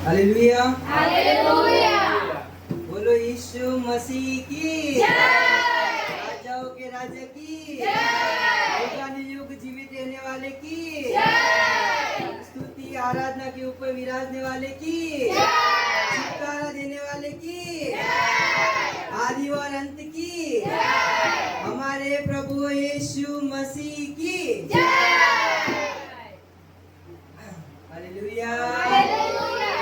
Hallelujah, hallelujah. बोलो यीशु मसीह की जय। राजाओं के राजा की जय। युगानुयुग युग जीवित रहने वाले की जय। स्तुति आराधना के ऊपर विराजने वाले की जय। छुटकारा देने वाले की जय। आदि और अंत की जय। हमारे प्रभु यीशु मसीह की जय। हालेलुया। हालेलुया।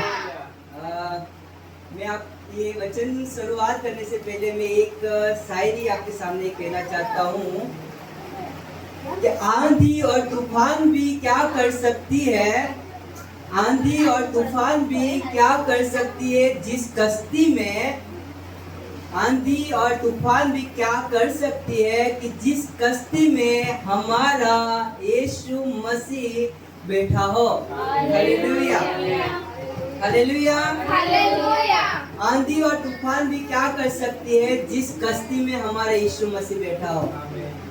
मैं आप ये वचन शुरुआत करने से पहले मैं एक शायरी आपके सामने कहना चाहता हूँ कि आंधी और तूफान भी क्या कर सकती है, आंधी और तूफान भी क्या कर सकती है जिस कश्ती में, आंधी और तूफान भी क्या कर सकती है कि जिस कश्ती में हमारा यीशु मसीह बैठा हो। Hallelujah, hallelujah, hallelujah. आंधी और तूफान भी क्या कर सकती है जिस कश्ती में हमारा यीशु मसीह बैठा हो।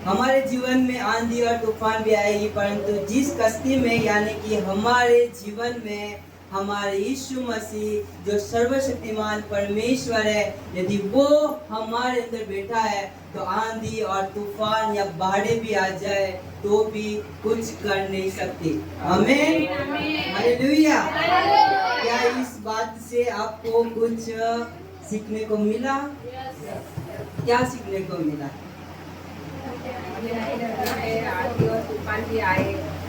हमारे जीवन में आंधी और तूफान भी आएगी, परंतु जिस कश्ती में यानी कि हमारे जीवन में हमारे यीशु मसीह जो सर्वशक्तिमान परमेश्वर है, यदि वो हमारे अंदर बैठा है तो आंधी और तूफान या बाढ़ें भी आ जाए तो भी कुछ कर नहीं सकती। आमीन, हालेलुया। क्या इस बात से आपको कुछ सीखने को मिला? क्या सीखने को मिला?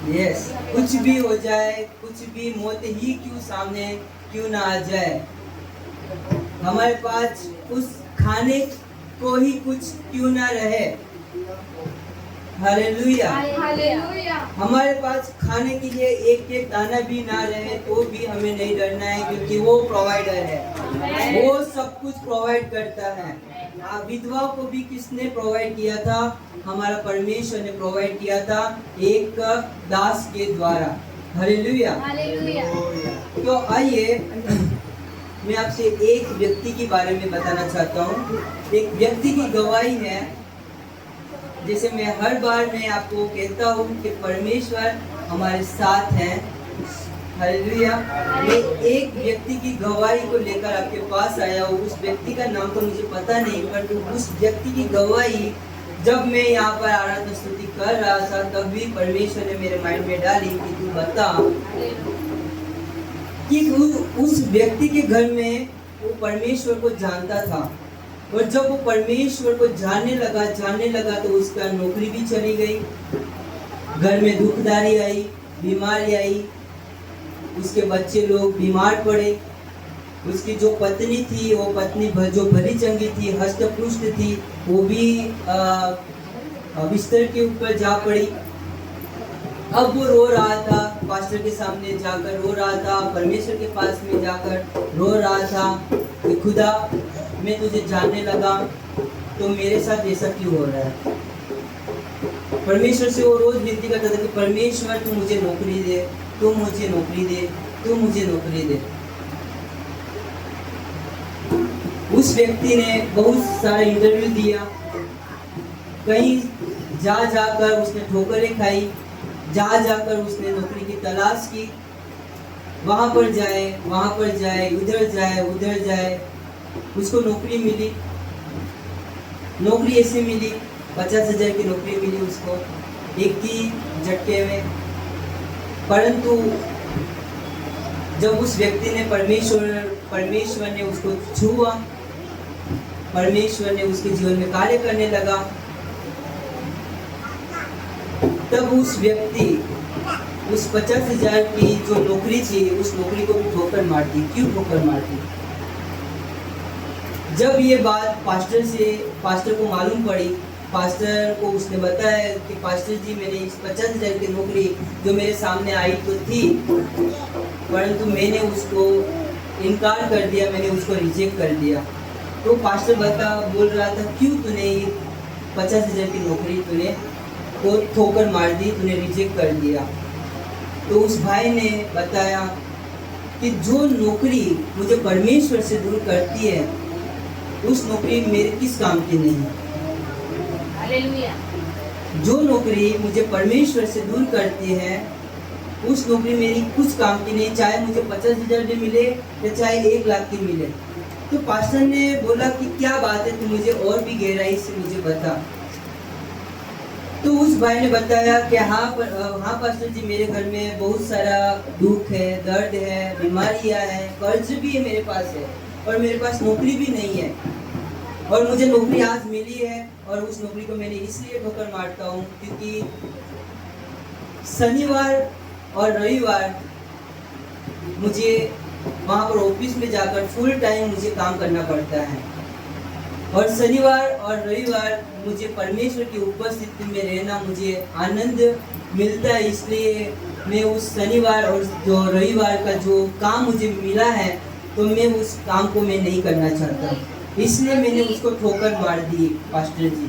यस, कुछ भी हो जाए, कुछ भी मौत ही क्यों सामने क्यों ना आ जाए, हमारे पास उस खाने को ही कुछ क्यों ना रहे। Hallelujah, hallelujah. हमारे पास खाने के लिए एक एक दाना भी ना रहे तो भी हमें नहीं डरना है, क्योंकि वो प्रोवाइडर है, वो सब कुछ प्रोवाइड करता है। विधवा को भी किसने प्रोवाइड किया था? हमारा परमेश्वर ने प्रोवाइड किया था, एक दास के द्वारा। Hallelujah, hallelujah. तो आइए मैं आपसे एक व्यक्ति के बारे में बताना चाहता हूँ। एक व्यक्ति की गवाही है, जैसे मैं हर बार मैं आपको कहता हूँ कि परमेश्वर हमारे साथ हैं। हालेलुया। मैं एक व्यक्ति की गवाही को लेकर आपके पास आया हूँ। उस व्यक्ति का नाम तो मुझे पता नहीं, परंतु उस व्यक्ति की गवाही जब मैं यहाँ पर आराधना स्तुति कर रहा था तभी परमेश्वर ने मेरे माइंड में डाली कि तू बता कि उस व्यक्ति के घर में वो परमेश्वर को जानता था, और जब वो परमेश्वर को जानने लगा तो उसका नौकरी भी चली गई, घर में दुखदारी आई, बीमारी आई, उसके बच्चे लोग बीमार पड़े, उसकी जो पत्नी थी वो पत्नी जो भली चंगी थी, हष्ट-पुष्ट थी, वो भी बिस्तर के ऊपर जा पड़ी। अब वो रो रहा था, पास्टर के सामने जाकर रो रहा था, परमेश्वर के पास में जाकर रो रहा था कि खुदा मैं तुझे जानने लगा तो मेरे साथ ऐसा क्यों हो रहा है। परमेश्वर से वो रोज विनती करता था कि परमेश्वर तू मुझे नौकरी दे, तू मुझे नौकरी दे, तू मुझे नौकरी दे। उस व्यक्ति ने बहुत सारा इंटरव्यू दिया, कहीं जा जाकर उसने ठोकरें खाई, जा जाकर उसने नौकरी की तलाश की, वहाँ पर जाए, उधर जाए, उसको नौकरी मिली। नौकरी ऐसे मिली, 50,000 की नौकरी मिली उसको एक ही झटके में। परंतु जब उस व्यक्ति ने परमेश्वर ने उसको छुआ, परमेश्वर ने उसके जीवन में कार्य करने लगा, तब उस व्यक्ति उस 50,000 की जो नौकरी थी उस नौकरी को भी ठोकर मार दी। क्यों ठोकर मार दी? जब ये बात पास्टर को मालूम पड़ी, पास्टर को उसने बताया कि पास्टर जी मैंने इस 50,000 की नौकरी जो मेरे सामने आई तो थी, परंतु मैंने उसको इनकार कर दिया, मैंने उसको रिजेक्ट कर दिया। तो पास्टर बोल रहा था क्यों तूने 50,000 की नौकरी तूने को ठोकर मार दी, तूने रिजेक्ट कर दिया। तो उस भाई ने बताया कि जो नौकरी मुझे परमेश्वर से दूर करती है उस नौकरी मेरे किस काम की नहीं है। हालेलुया। जो नौकरी मुझे परमेश्वर से दूर करती है उस नौकरी मेरी कुछ काम की नहीं, चाहे मुझे 50,000 भी मिले या चाहे 1 लाख की मिले। तो पास्टर ने बोला कि क्या बात है, तू मुझे और भी गहराई से मुझे बता। तो उस भाई ने बताया कि हाँ पास्टर जी, मेरे घर में बहुत सारा दुख है, दर्द है, बीमारियां हैं, कर्ज भी है मेरे पास है और मेरे पास नौकरी भी नहीं है। और मुझे नौकरी आज मिली है और उस नौकरी को मैंने इसलिए ठोकर मारता हूँ क्योंकि शनिवार और रविवार मुझे वहाँ पर ऑफिस में जाकर फुल टाइम मुझे काम करना पड़ता है और शनिवार और रविवार मुझे परमेश्वर की उपस्थिति में रहना मुझे आनंद मिलता है। इसलिए मैं उस शनिवार और जो रविवार का जो काम मुझे मिला है तो मैं उस काम को मैं नहीं करना चाहता, इसलिए मैंने उसको ठोकर मार दी पास्टर जी।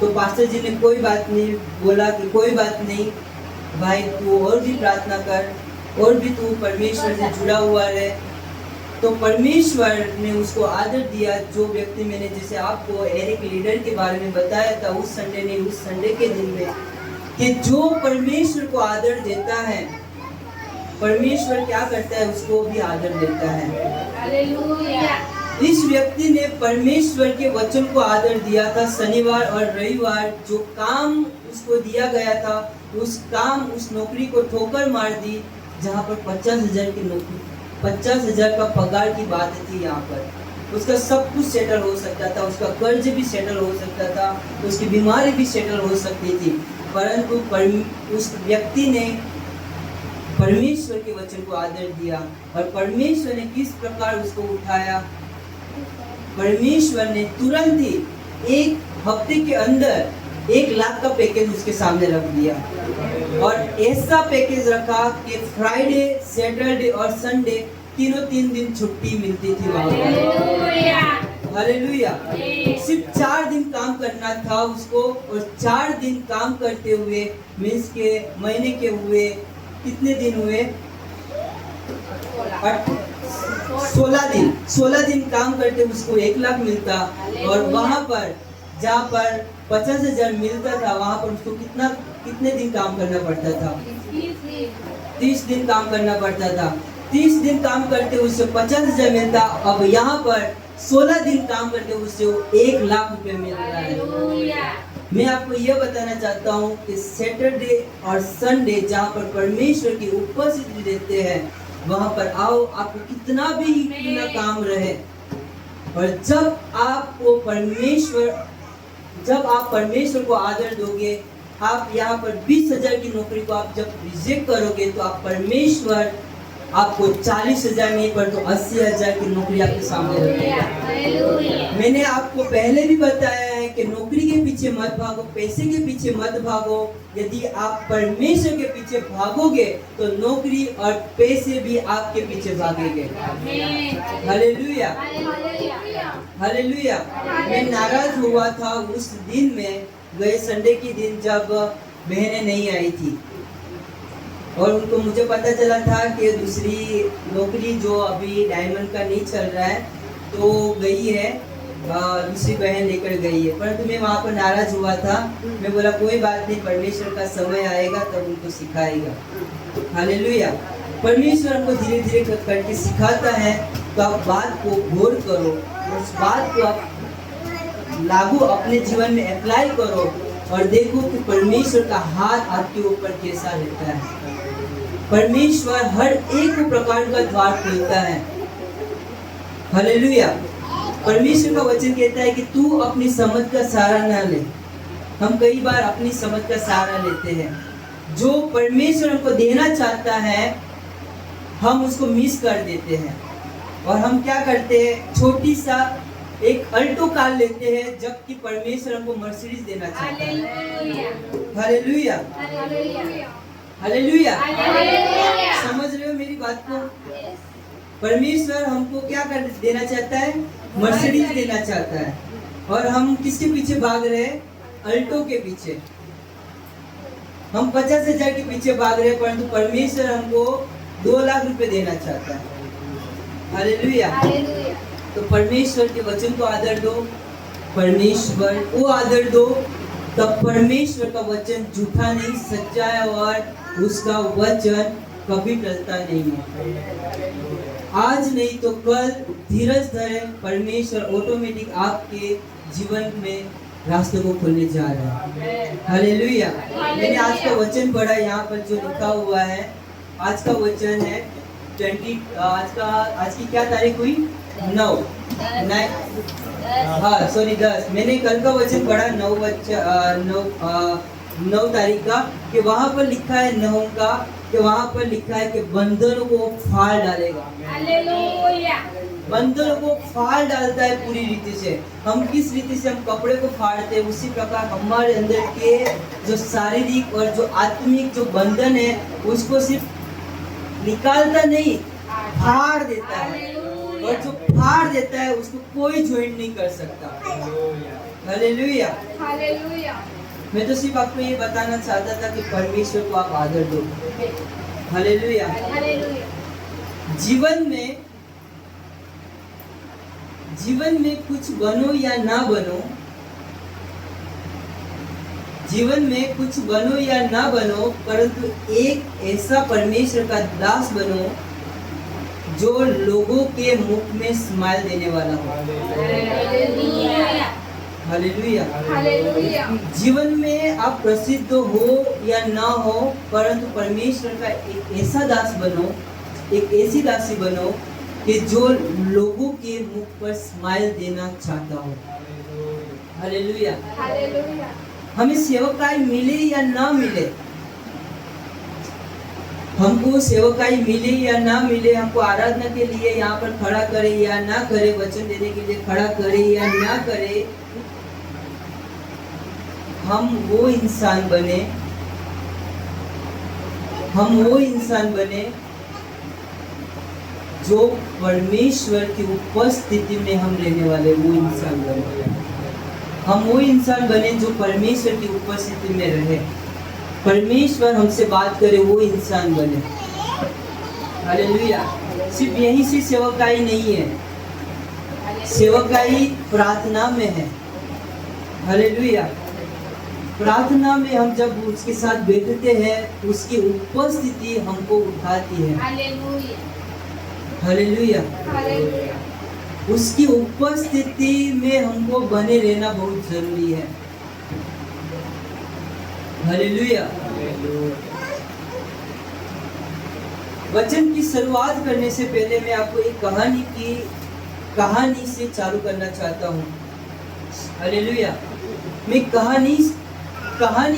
तो पास्टर जी ने कोई बात नहीं बोला कि कोई बात नहीं भाई, तू और भी प्रार्थना कर और भी तू परमेश्वर से जुड़ा हुआ रहे। तो परमेश्वर ने उसको आदर दिया। जो व्यक्ति मैंने जैसे आपको एरिक लीडर के बारे में बताया था उस संडे के दिन में, कि जो परमेश्वर को आदर देता है परमेश्वर क्या करता है, उसको भी आदर देता है। हालेलुया। इस व्यक्ति ने परमेश्वर के वचन को आदर दिया था। शनिवार और रविवार जो काम उसको दिया गया था उस नौकरी को ठोकर मार दी, जहाँ पर 50,000 की नौकरी, 50,000 का पगार की बात थी। यहाँ पर उसका सब कुछ सेटल हो सकता था, उसका कर्ज भी सेटल हो सकता था, उसकी बीमारी भी सेटल हो सकती थी, परंतु उस व्यक्ति ने परमेश्वर के वचन को आदर दिया। और परमेश्वर ने किस प्रकार उसको उठाया, परमेश्वर ने तुरंत ही 1 हफ्ते के अंदर 1 लाख का पैकेज उसके सामने रख दिया। और ऐसा पैकेज रखा कि फ्राइडे, सैटरडे और संडे तीनों 3 दिन छुट्टी मिलती थी वहाँ पर। हालेलुया। सिर्फ 4 दिन काम करना था उसको, और 4 दिन काम करते हुए मीन्स के महीने के हुए कितने दिन हुए, 16 दिन काम करते उसको 1 लाख मिलता। और वहाँ पर जहाँ पर 50,000 मिलता था वहाँ पर उसको कितने दिन काम करना पड़ता था, 30 दिन काम करना पड़ता था। 30 दिन काम करते उससे 50,000 मिलता। अब यहाँ पर 16 दिन काम करते उससे 1 लाख रुपए मिल रहा है। मैं आपको यह बताना चाहता हूँ कि सैटरडे और संडे जहाँ पर परमेश्वर की उपस्थिति देते हैं वहाँ पर आओ, आपको कितना भी कितना काम रहे। और जब आप परमेश्वर को आदर दोगे, आप यहाँ पर 20,000 की नौकरी को आप जब रिजेक्ट करोगे तो आप परमेश्वर आपको 40,000 नहीं पर तो 80,000 की नौकरी आपके सामने रखेगा। मैंने आपको पहले भी बताया है कि नौकरी के पीछे मत भागो, पैसे के पीछे मत भागो। यदि आप परमेश्वर के पीछे भागोगे तो नौकरी और पैसे भी आपके पीछे भागेंगे। Hallelujah, hallelujah. मैं नाराज हुआ था उस दिन में, गए संडे के दिन जब बहनें नहीं आई थी और उनको मुझे पता चला था कि दूसरी नौकरी जो अभी डायमंड का नहीं चल रहा है तो गई है, दूसरी बहन लेकर गई है। परंतु मैं वहाँ पर नाराज हुआ था। मैं बोला कोई बात नहीं, परमेश्वर का समय आएगा तब उनको सिखाएगा। हालेलुया। परमेश्वर हमको धीरे धीरे करके सिखाता है, तो आप बात को गौर करो, उस बात को आप लागू अपने जीवन में अप्लाई करो और देखो कि परमेश्वर का हाथ आपके ऊपर कैसा रहता है। परमेश्वर हर एक प्रकार का द्वार खोलता है। हालेलुया। परमेश्वर का वचन कहता है कि तू अपनी समझ का सहारा ना ले। हम कई बार अपनी समझ का सहारा लेते हैं। जो परमेश्वर हमको देना चाहता है हम उसको मिस कर देते हैं और हम क्या करते हैं, छोटी सा एक अल्टो कार लेते हैं, जबकि परमेश्वर हमको मर्सिडीज देना चाहता है। Hallelujah, hallelujah. समझ रहे हो मेरी बात को? परमेश्वर हमको क्या कर देना चाहता है, मर्सिडीज देना चाहता है, और हम किसके पीछे भाग रहे हैं, अल्टो के पीछे। हम 50,000 के पीछे भाग रहे हैं, परंतु परमेश्वर हमको 2 लाख रुपए देना चाहता है। हालेलुया। हालेलुया। तो परमेश्वर के वचन को आदर दो, परमेश्वर को आदर दो, तब परमेश्वर का वचन झूठा नहीं, सच्चा है और उसका वचन कभी टलता नहीं है। आज नहीं तो कल धीरज धरे, परमेश्वर ऑटोमेटिक आपके जीवन में रास्ते को खोलने जा रहा है। हालेलुया। मैंने आज का वचन पढ़ा, यहाँ पर जो लिखा हुआ है, आज का वचन है 20 आज की क्या तारीख हुई? 9 10। मैंने कल का वचन पढ़ा 9 तारीख का, कि वहाँ पर लिखा है 9 का, कि वहाँ पर लिखा है कि बंधनों को फाड़ डालेगा। हालेलुया। बंधनों को फाड़ डालता है पूरी रीति से। हम किस रीति से हम कपड़े को फाड़ते हैं, उसी प्रकार हमारे अंदर के जो शारीरिक और जो आत्मिक जो बंधन है, उसको सिर्फ निकालता नहीं, फाड़ देता है। और जो फाड़ देता है उसको कोई ज्वाइन नहीं कर सकता। हालेलुया। हालेलुया। मैं तो सिर्फ आपको ये बताना चाहता था कि परमेश्वर को आप आदर दो। हालेलुया। हालेलुया। जीवन में कुछ बनो या ना बनो, जीवन में कुछ बनो या ना बनो, परंतु एक ऐसा परमेश्वर का दास बनो जो लोगों के मुख में स्माइल देने वाला हो। हालेलुया। हालेलुया। हालेलुया। जीवन में आप प्रसिद्ध हो या ना हो, परंतु परमेश्वर का एक ऐसा दास बनो, एक ऐसी दासी बनो कि जो लोगों के मुख पर स्माइल देना चाहता हो। हालेलुया। हालेलुया। हमें सेवकाई मिले या ना मिले, हमको सेवकाई मिले या ना मिले, हमको आराधना के लिए यहाँ पर खड़ा करे या ना करे, वचन देने के लिए खड़ा करे या ना करे, हम वो इंसान बने जो परमेश्वर की उपस्थिति में हम रहने वाले, वो इंसान बने। हम वो इंसान बने जो परमेश्वर की उपस्थिति में रहे, परमेश्वर हमसे बात करे, वो इंसान बने। हालेलुया। सिर्फ यहीं से सेवकाई नहीं है, सेवकाई प्रार्थना में है। हालेलुया। प्रार्थना में हम जब उसके साथ बैठते हैं, उसकी उपस्थिति हमको उठाती है। हालेलुया। हालेलुया। हालेलुया। उसकी उपस्थिति में हमको बने रहना बहुत जरूरी है। हालेलुया। वचन की शुरुआत करने से पहले मैं आपको एक कहानी से चालू करना चाहता हूँ। हालेलुया। मैं कहानी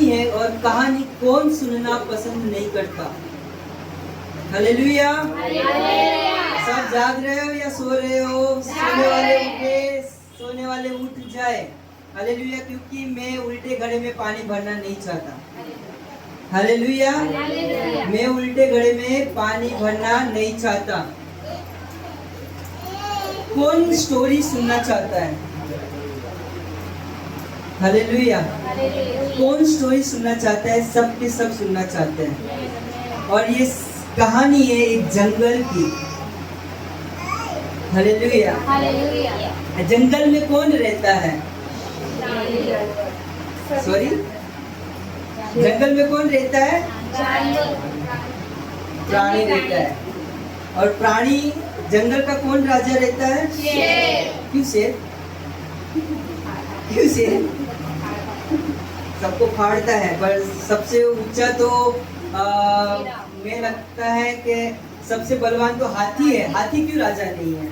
है, और कहानी कौन सुनना पसंद नहीं करता। हालेलुया। सब जाग रहे हो या सो रहे हो? सोने वाले उठ जाए। हालेलुया। क्योंकि मैं उल्टे घड़े में पानी भरना नहीं चाहता। हालेलुया। मैं उल्टे घड़े में पानी भरना नहीं चाहता। कौन स्टोरी सुनना चाहता है? हालेलुया। कौन स्टोरी सुनना चाहता है? सब के सब सुनना चाहते हैं। और ये कहानी है एक जंगल की। हालेलुया। हालेलुया। जंगल में कौन रहता है? सॉरी, जंगल में कौन रहता है? प्राणी रहता है। और प्राणी, जंगल का कौन राजा रहता है? शेर। क्यों शेर? क्यों शेर? सबको फाड़ता है, पर सबसे ऊंचा तो मैं लगता है कि सबसे बलवान तो हाथी है। हाथी क्यों राजा नहीं है?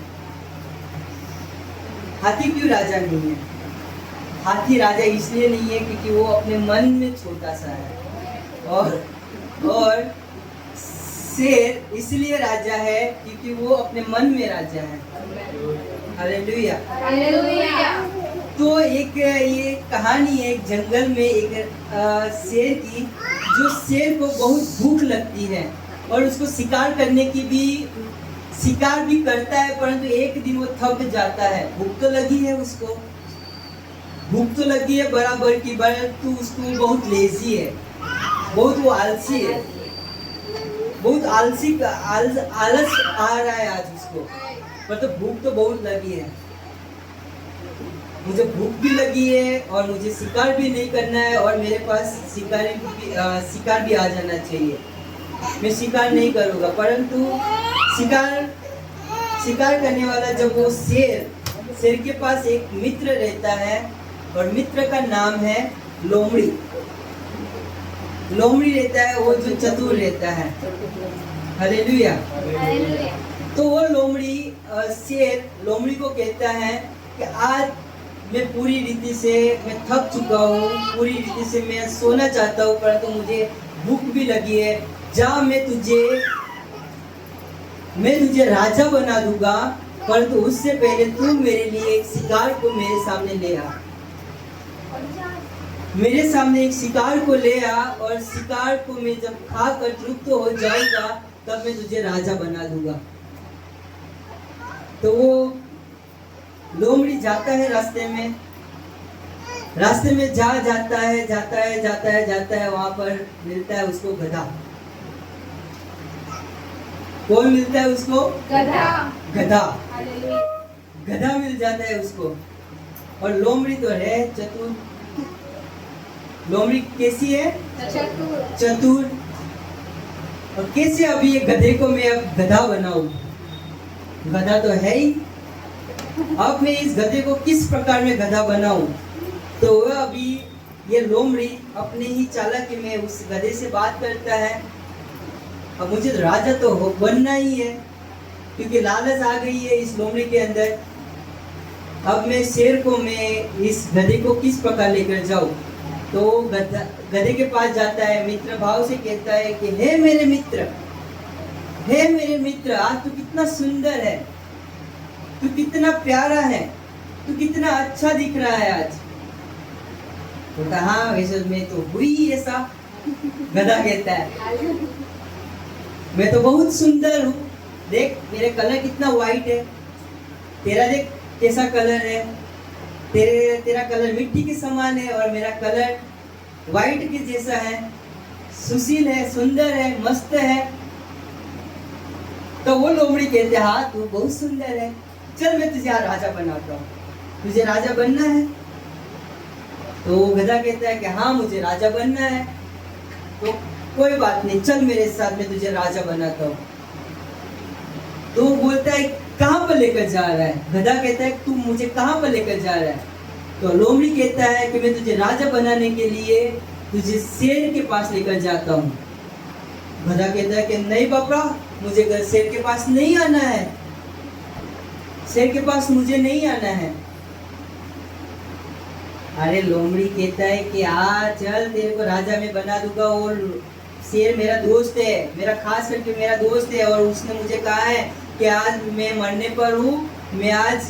हाथी क्यों राजा नहीं है? हाथी राजा इसलिए नहीं है क्योंकि वो अपने मन में छोटा सा है, और शेर इसलिए राजा है क्योंकि वो अपने मन में राजा है। हालेलुया। हालेलुया। तो एक ये कहानी है एक जंगल में एक शेर की, जो शेर को बहुत भूख लगती है और उसको शिकार भी करता है, परंतु एक दिन वो थक जाता है। भूख तो लगी है उसको, भूख तो लगी है बराबर की, परंतु उसको बहुत लेजी है। बहुत वो आलसी है, बहुत आलस आ रहा है आज उसको। पर तो भूख तो बहुत लगी है, मुझे भूख भी लगी है और मुझे शिकार भी नहीं करना है, और मेरे पास शिकार भी आ जाना चाहिए। मैं शिकार नहीं करूँगा, परंतु शिकार करने वाला जब वो शेर के पास एक मित्र रहता है, और मित्र का नाम है लोमड़ी। लोमड़ी रहता है वो जो चतुर रहता है। हालेलुया। हालेलुया। तो वो लोमड़ी शेर लोमड़ी को कहता है कि आज मैं पूरी रीति से मैं थक चुका हूँ, पूरी रीति से मैं सोना चाहता हूँ, परंतु मुझे भूख भी लगी है। जा, मैं तुझे राजा बना दूंगा, परंतु उससे पहले तू मेरे लिए एक शिकार को मेरे सामने ले आ। मेरे सामने एक शिकार को ले आ, और शिकार को मैं जब खाकर तृप्त हो जाऊंगा तब मैं तुझे राजा बना दूंगा। तो वो लोमड़ी जाता है रास्ते में जाता है, वहां पर मिलता है उसको गधा। कौन मिलता है उसको? गधा। गधा मिल जाता है उसको। और लोमड़ी तो है चतुर। लोमड़ी कैसी है? चतुर। और कैसे अभी ये गधे को मैं अब गधा बनाऊं? गधा तो है ही, अब मैं इस गधे को किस प्रकार में गधा बनाऊं? तो वह अभी ये लोमड़ी अपने ही चालाकी में उस गधे से बात करता है। अब मुझे तो राजा तो बनना ही है, क्योंकि लालच आ गई है इस लोमड़ी के अंदर। अब मैं शेर को मैं इस गधे को किस प्रकार लेकर जाऊं? तो गधे के पास जाता है, मित्र भाव से कहता है कि हे मेरे मित्र, आज तू कितना सुंदर है, तू कितना प्यारा है, तू कितना अच्छा दिख रहा है आज। तो हाँ, वैसे मैं तो हुई ऐसा। गधा कहता है मैं तो बहुत सुंदर हूँ, देख मेरे कलर कितना वाइट है, तेरा देख कैसा कलर है, तेरा कलर मिट्टी के समान है और मेरा कलर वाइट के जैसा है, सुशील है, सुंदर है, मस्त है। तो वो लोमड़ी कहते हैं हाँ तू बहुत सुंदर है, चल मैं तुझे राजा बनाता हूँ, तुझे राजा बनना है? तो वो गधा कहता है कि हाँ मुझे राजा बनना है। तो कोई बात नहीं, चल मेरे साथ, मैं तुझे राजा बनाता हूँ। तो वो बोलता है कहाँ पर लेकर जा रहा है? गधा कहता है तू मुझे कहाँ पर लेकर जा रहा है? तो लोमड़ी कहता है कि मैं तुझे राजा बनाने के लिए तुझे शेर के पास लेकर जाता हूँ। गधा कहता है कि नहीं बापा, मुझे शेर के पास नहीं आना है, शेर के पास मुझे नहीं आना है। अरे लोमड़ी कहता है कि चल तेरे को राजा में बना दूंगा, और शेर मेरा दोस्त है, मेरा खास करके मेरा दोस्त है, और उसने मुझे कहा है कि आज मैं मरने पर हूँ, मैं आज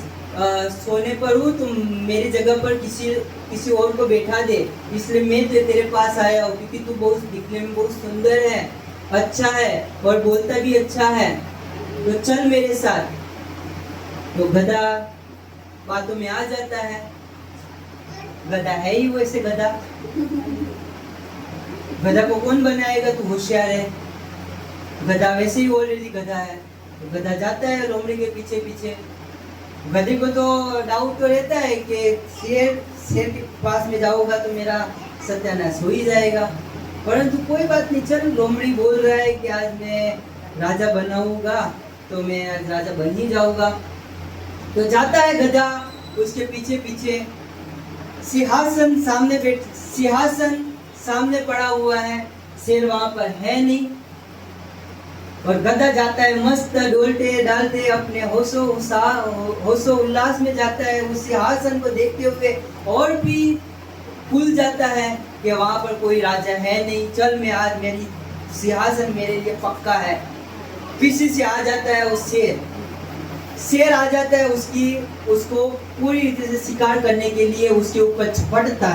सोने पर हूँ, तुम मेरी जगह पर किसी और को बैठा दे, इसलिए मैं तेरे पास आया हूँ, क्योंकि तू बहुत दिखने में बहुत सुंदर है, अच्छा है और बोलता भी अच्छा है, तो चल मेरे साथ। तो गधा बातों में आ जाता है। गधा है ही वैसे गधा को कौन बनाएगा? तू होशियार है, गधा वैसे ही ऑलरेडी गधा है। तो गधा जाता है लोमड़ी के पीछे पीछे। गधे को तो डाउट तो रहता है कि शेर के पास में जाऊंगा तो मेरा सत्यानाश हो ही जाएगा, परंतु कोई बात नहीं, चल लोमड़ी बोल रहा है कि आज मैं राजा बनाऊंगा तो मैं आज राजा बन ही जाऊंगा। तो जाता है गधा उसके पीछे पीछे। सिंहासन सामने पड़ा हुआ है, शेर वहां पर है नहीं, और गधा जाता है मस्त डोलते डालते अपने होशो उल्लास में जाता है, उस सिंहासन को देखते हुए और भी खुल जाता है कि वहां पर कोई राजा है नहीं, चल मैं आज मेरी सिंहासन मेरे लिए पक्का है। पीछे से आ जाता है उस शेर आ जाता है, उसको पूरी रीति से शिकार करने के लिए उसके ऊपर झपटता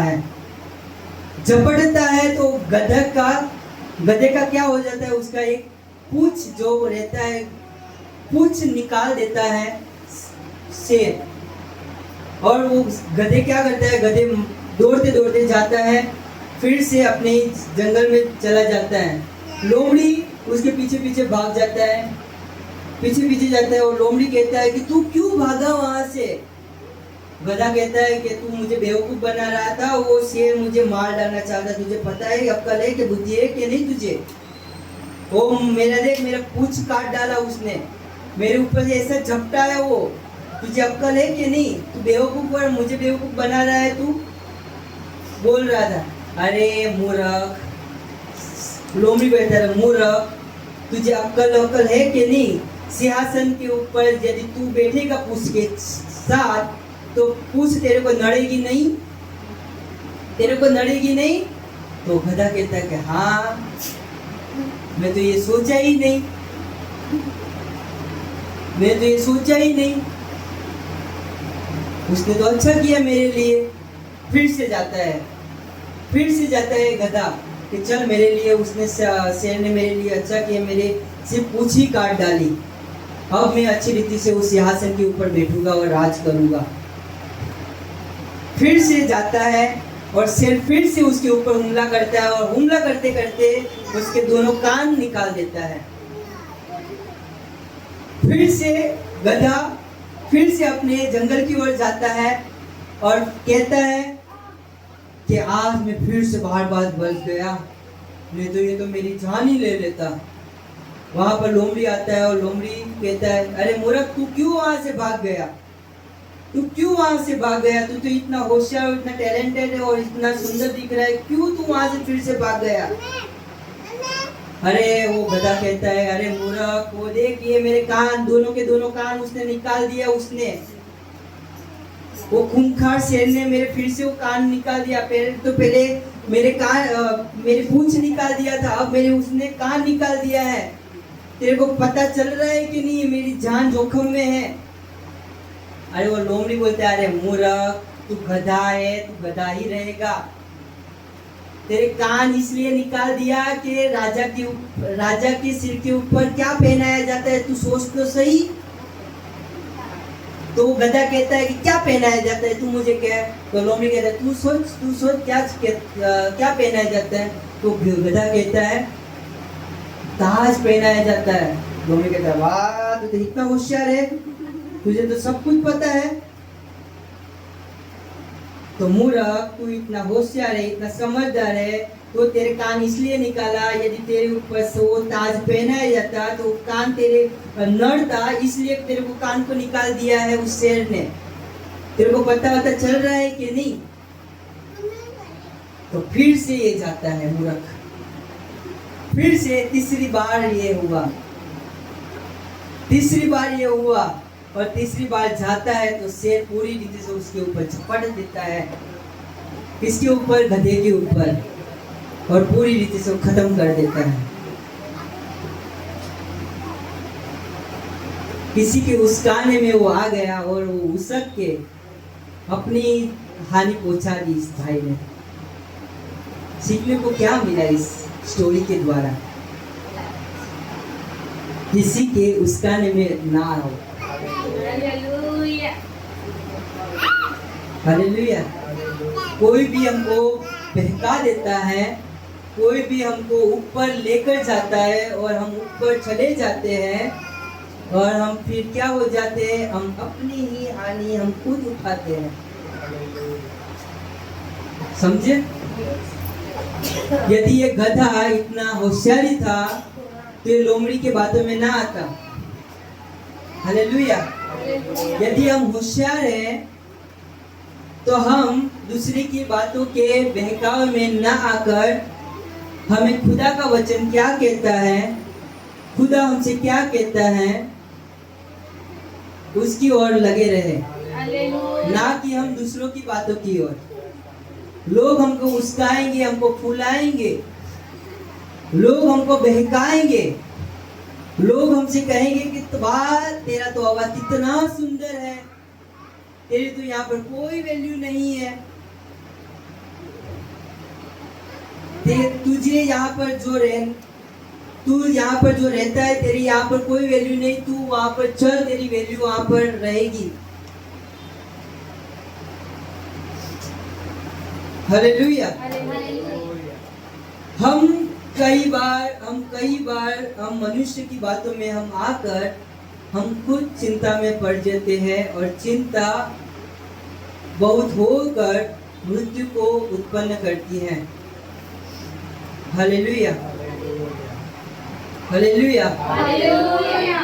है तो गधे का क्या हो जाता है, उसका एक पूंछ जो रहता है, पूंछ निकाल देता है शेर। और वो गधे क्या करता है, गधे दौड़ते दौड़ते जाता है फिर से अपने जंगल में चला जाता है। लोमड़ी उसके पीछे पीछे भाग जाता है, पीछे पीछे जाता है और लोमड़ी कहता है कि तू क्यों भागा वहां से। गधा कहता है कि तू मुझे बेवकूफ बना रहा था, वो शेर मुझे मार डालना चाहता, तुझे पता है अक्ल है कि बुद्धि है कि नहीं तुझे। वो मेरा देख, मेरा पूंछ काट डाला उसने, मेरे ऊपर से ऐसा झपटा है वो, तुझे अक्ल है कि नहीं, तू बेवकूफ और मुझे बेवकूफ बना रहा है तू। बोल रहा था, अरे मूर्ख, लोमड़ी कहता है मूर्ख, तुझे अक्ल है कि नहीं। सिंहासन के ऊपर यदि तू बैठेगा पूछ के साथ तो पूछ तेरे को नड़ेगी नहीं, तेरे को नड़ेगी नहीं। तो गधा कहता है कि हाँ, मैं तो ये सोचा ही नहीं, मैं तो ये सोचा ही नहीं। उसने तो अच्छा किया मेरे लिए। फिर से जाता है, फिर से जाता है गधा कि चल मेरे लिए, उसने शेर ने मेरे लिए अच्छा किया, मेरे सिर्फ पूंछ ही काट डाली, अब मैं अच्छी रीति से उस सिंहासन के ऊपर बैठूंगा और राज करूंगा। फिर से जाता है और शेर फिर से उसके ऊपर हमला करता है और हमला करते करते उसके दोनों कान निकाल देता है। फिर से गधा फिर से अपने जंगल की ओर जाता है और कहता है कि आज मैं फिर से बार बार बच गया, नहीं तो ये तो मेरी जान ही ले लेता। वहां पर लोमड़ी आता है और लोमड़ी कहता है, अरे मूर्ख, तू क्यों वहां से भाग गया, तू क्यों वहां से भाग गया, तू तो इतना होशियार और इतना टैलेंटेड है और इतना सुंदर दिख रहा है, क्यों तू वहां से फिर से भाग गया। अरे वो गधा कहता है, अरे मूर्ख, वो देख ये मेरे कान, दोनों के दोनों कान उसने निकाल दिया, उसने वो खूंखार शेर ने मेरे फिर से वो कान निकाल दिया। पहले मेरे कान, मेरी पूंछ निकाल दिया था, अब मेरे उसने कान निकाल दिया है। तेरे को पता चल रहा है कि नहीं, मेरी जान जोखिम में है। अरे वो लोमड़ी बोलता है, अरे मूर्ख, तू गधा है, तू गधा ही रहेगा। तेरे कान इसलिए निकाल दिया कि राजा के सिर के ऊपर क्या पहनाया जाता है, तू सोच तो सही। तो गधा कहता है कि क्या पहनाया जाता है, तू मुझे कह। तो लोमड़ी कहता है, तू सोच क्या पहनाया जाता है। तो गधा कहता है, ताज पहनाया जाता है। लोमड़ी कहता है, वाह, तू तो इतना होशियार है, तुझे तो सब कुछ पता है। तो मूर्ख, तू इतना होशियार है, इतना समझदार है, तो तेरे कान इसलिए निकाला, यदि तेरे ऊपर से वो ताज पहनाया जाता तो कान तेरे नड़ता, इसलिए तेरे को कान को निकाल दिया है उस शेर ने। तेरे को पता चल रहा है कि नहीं। तो फिर से ये जाता है मूर्ख, फिर से तीसरी बार ये हुआ, तीसरी बार ये हुआ और तीसरी बार जाता है तो शेर पूरी रीति से उसके ऊपर झपट देता है, इसके ऊपर, गधे के ऊपर, और पूरी रीति से खत्म कर देता है। किसी के उस्काने में वो आ गया और वो उसक के अपनी हानि पहुंचा दी इस भाई ने। सीखने को क्या मिला इस स्टोरी के द्वारा? किसी के उस्काने में ना आओ। हालेलुया। कोई भी हमको बहका देता है, कोई भी हमको ऊपर लेकर जाता है और हम ऊपर चले जाते हैं और हम फिर क्या हो जाते हैं, हम अपनी ही हानि हम खुद उठाते हैं। समझे? यदि ये गधा इतना होशियारी था तो ये लोमड़ी के बातों में ना आता। हालेलुया। यदि हम होशियार हैं तो हम दूसरे की बातों के बहकाव में ना आकर, हमें खुदा का वचन क्या कहता है, खुदा हमसे क्या कहता है, उसकी ओर लगे रहे, ना कि हम दूसरों की बातों की ओर। लोग हमको उस्काएंगे, हमको फुलाएंगे, लोग हमको बहकाएंगे, लोग हमसे कहेंगे कि तेरा तो आवाज कितना सुंदर है, तेरी तो यहाँ पर कोई वैल्यू नहीं है, तुझे यहाँ पर तू यहाँ पर जो रहता है, तेरी यहाँ पर कोई वैल्यू नहीं, तू वहां पर चल, तेरी वैल्यू वहां पर रहेगी। हालेलुया। हम कई बार हम मनुष्य की बातों में हम आकर हम खुद चिंता में पड़ जाते हैं और चिंता बहुत होकर मृत्यु को उत्पन्न करती है। Hallelujah, hallelujah. हालेलुया।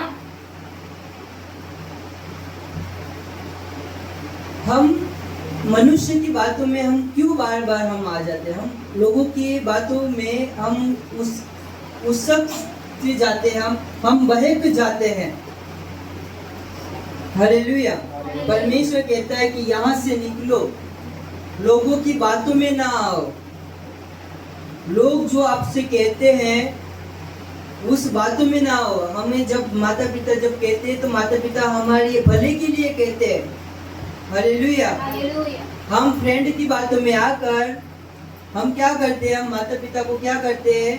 हम मनुष्य की बातों में हम क्यों बार बार हम आ जाते हैं? हम लोगों की बातों में हम उस शख्स से जाते हैं, हम बहक जाते हैं। हालेलुया। परमेश्वर कहता है कि यहाँ से निकलो, लोगों की बातों में ना आओ। लोग जो आपसे कहते हैं उस बातों में ना आओ। हमें जब माता पिता जब कहते हैं तो माता पिता हमारे भले के लिए कहते हैं। हालेलुया। हालेलुया। हम फ्रेंड की बातों में आकर हम क्या करते हैं? हम माता पिता को क्या करते हैं?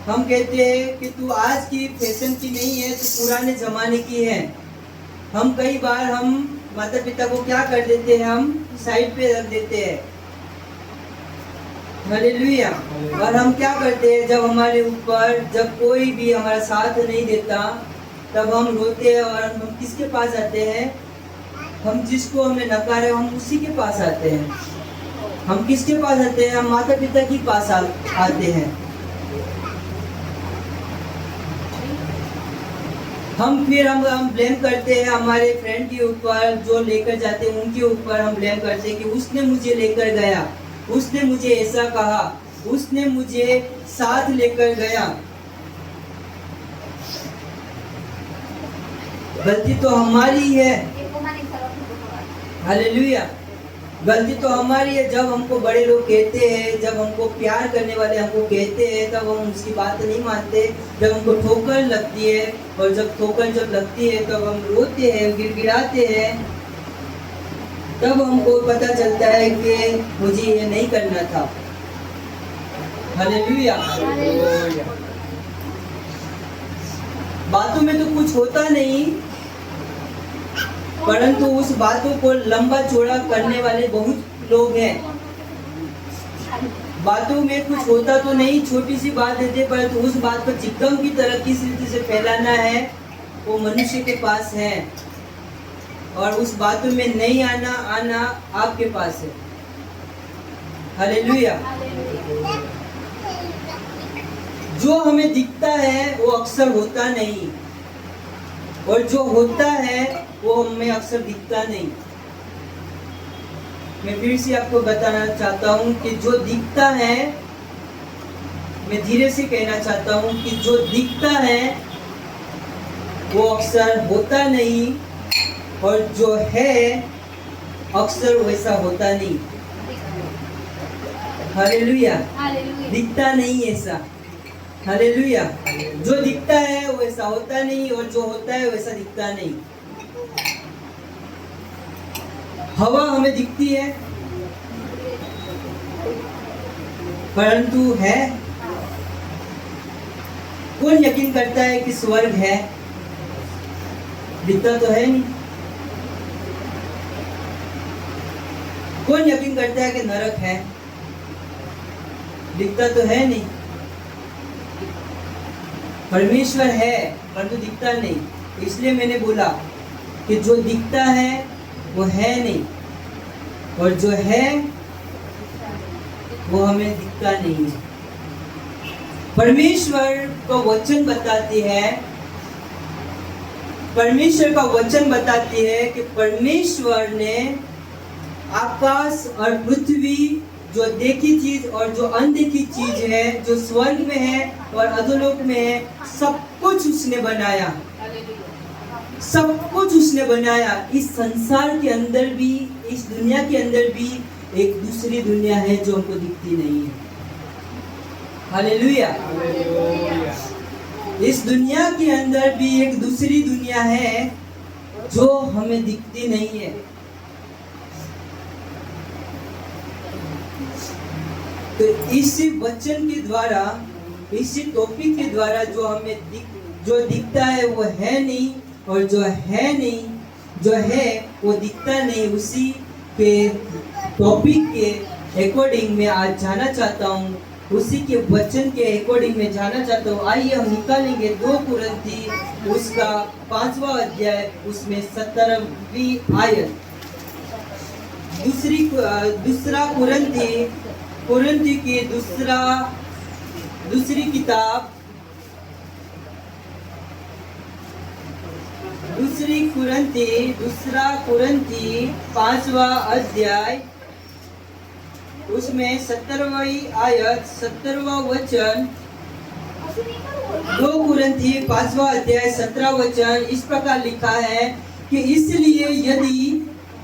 हम कहते हैं कि तू आज की फैशन की नहीं है, तू पुराने जमाने की है। हम कई बार हम माता पिता को क्या कर देते हैं? हम साइड पे रख देते हैं। हालेलुया। और हम क्या करते हैं? जब हमारे ऊपर जब कोई भी हमारा साथ नहीं देता तब हम रोते हैं और हम किसके पास आते हैं? हम जिसको हमने नकारा हम उसी के पास आते हैं। हम किसके पास आते हैं? हम माता पिता के पास आते हैं। हम फिर हम ब्लेम करते हैं हमारे फ्रेंड के ऊपर, जो लेकर जाते हैं उनके ऊपर हम ब्लेम करते हैं कि उसने मुझे लेकर गया, उसने मुझे ऐसा कहा, उसने मुझे साथ लेकर गया। गलती तो हमारी है। हालेलुया। गलती तो हमारी है। जब हमको बड़े लोग कहते हैं, जब हमको प्यार करने वाले हमको कहते हैं, तब हम उसकी बात नहीं मानते। जब हमको ठोकर लगती है और जब ठोकर जब लगती है तब हम रोते हैं, गिड़गिड़ाते हैं। तब हमको पता चलता है कि मुझे ये नहीं करना था। हालेलुया। बातों में तो कुछ होता नहीं, परंतु उस बातों को लंबा चौड़ा करने वाले बहुत लोग हैं। बातों में कुछ होता तो नहीं, छोटी सी बात देते, परंतु उस बात को चिकन की तरह किस रीति से फैलाना है वो मनुष्य के पास है, और उस बातों में नहीं आना आपके पास है। हालेलुया। जो हमें दिखता है वो अक्सर होता नहीं, और जो होता है वो हमें अक्सर दिखता नहीं। मैं फिर से आपको बताना चाहता हूँ कि जो दिखता है, मैं धीरे से कहना चाहता हूँ कि जो दिखता है वो अक्सर होता नहीं, और जो है अक्सर वैसा होता नहीं। हालेलुया। दिखता नहीं ऐसा। हालेलुया। जो दिखता है वैसा होता नहीं, और जो होता है वैसा दिखता नहीं। हवा हमें दिखती है परंतु है। कौन यकीन करता है कि स्वर्ग है? दिखता तो है नहीं। कौन यकीन करता है कि नरक है? दिखता तो है नहीं। परमेश्वर है परंतु दिखता नहीं। इसलिए मैंने बोला कि जो दिखता है वो है नहीं, और जो है वो हमें दिखता नहीं है। परमेश्वर का वचन बताती है, परमेश्वर का वचन बताती है कि परमेश्वर ने आकाश और पृथ्वी, जो देखी चीज और जो अनदेखी चीज है, जो स्वर्ग में है और अधोलोक में है, सब कुछ उसने बनाया। सब कुछ उसने बनाया। इस संसार के अंदर भी, इस दुनिया के अंदर भी एक दूसरी दुनिया है जो हमको दिखती नहीं है। हालेलुया। इस दुनिया के अंदर भी एक दूसरी दुनिया है जो हमें दिखती नहीं है। तो इसी वचन के द्वारा, इसी टॉपिक के द्वारा जो हमें जो दिखता है वो है नहीं, और जो है नहीं, जो है वो दिखता नहीं, उसी के टॉपिक के अकॉर्डिंग मैं आज जाना चाहता हूँ उसी के वचन के अकॉर्डिंग में जाना चाहता हूँ। आइए हम निकालेंगे 2 कुरिन्थी उसका 5वां अध्याय, उसमें 17वीं आयत। दूसरा कुरिन्थी की दूसरी किताब, दूसरा कुरिन्थी 5वां अध्याय, उसमें 17वीं आयत, 17वां वचन। 2 कुरिन्थी 5वां अध्याय 17वां वचन इस प्रकार लिखा है कि इसलिए यदि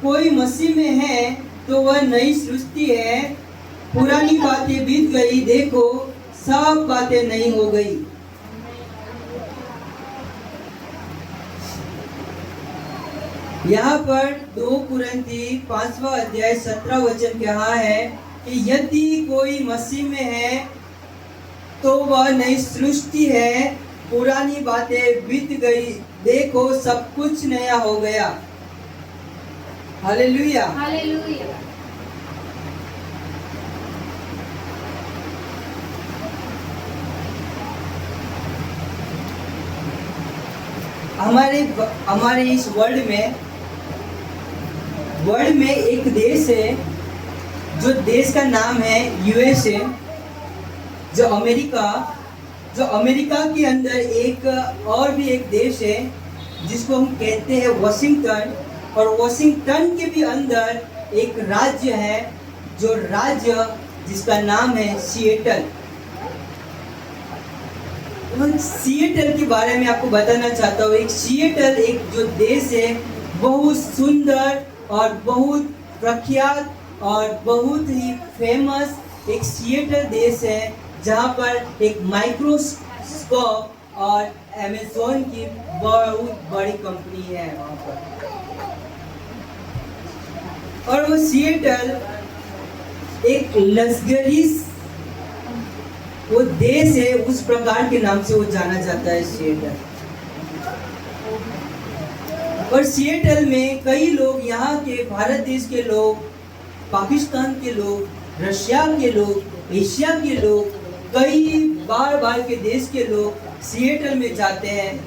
कोई मसीह में है तो वह नई सृष्टि है, पुरानी बातें बीत गई, देखो सब बातें नई हो गई। यहाँ पर 2 कुरिन्थी 5वां अध्याय 17वां वचन कहा है कि यदि कोई मसीह में है तो वह नई सृष्टि है, पुरानी बातें बीत गई, देखो सब कुछ नया हो गया। हालेलुया। हालेलुया। हमारे इस वर्ल्ड में एक देश है, जो देश का नाम है यूएसए, जो अमेरिका के अंदर और भी एक देश है जिसको हम कहते हैं वाशिंगटन, और वाशिंगटन के भी अंदर एक राज्य है, जो राज्य जिसका नाम है सिएटल। सिएटल के बारे में आपको बताना चाहता हूँ। सिएटल एक जो देश है, बहुत सुंदर और बहुत प्रख्यात और बहुत ही फेमस एक सिएटल देश है, जहाँ पर एक माइक्रोस्कोप और अमेज़न की बहुत बड़ी कंपनी है वहाँ पर। और वो सिएटल एक लग्जरीज वो देश है, उस प्रकार के नाम से वो जाना जाता है सिएटल। और सिएटल में कई लोग, यहाँ के भारत देश के लोग, पाकिस्तान के लोग, रशिया के लोग, एशिया के लोग, कई बार के देश के लोग सिएटल में जाते हैं।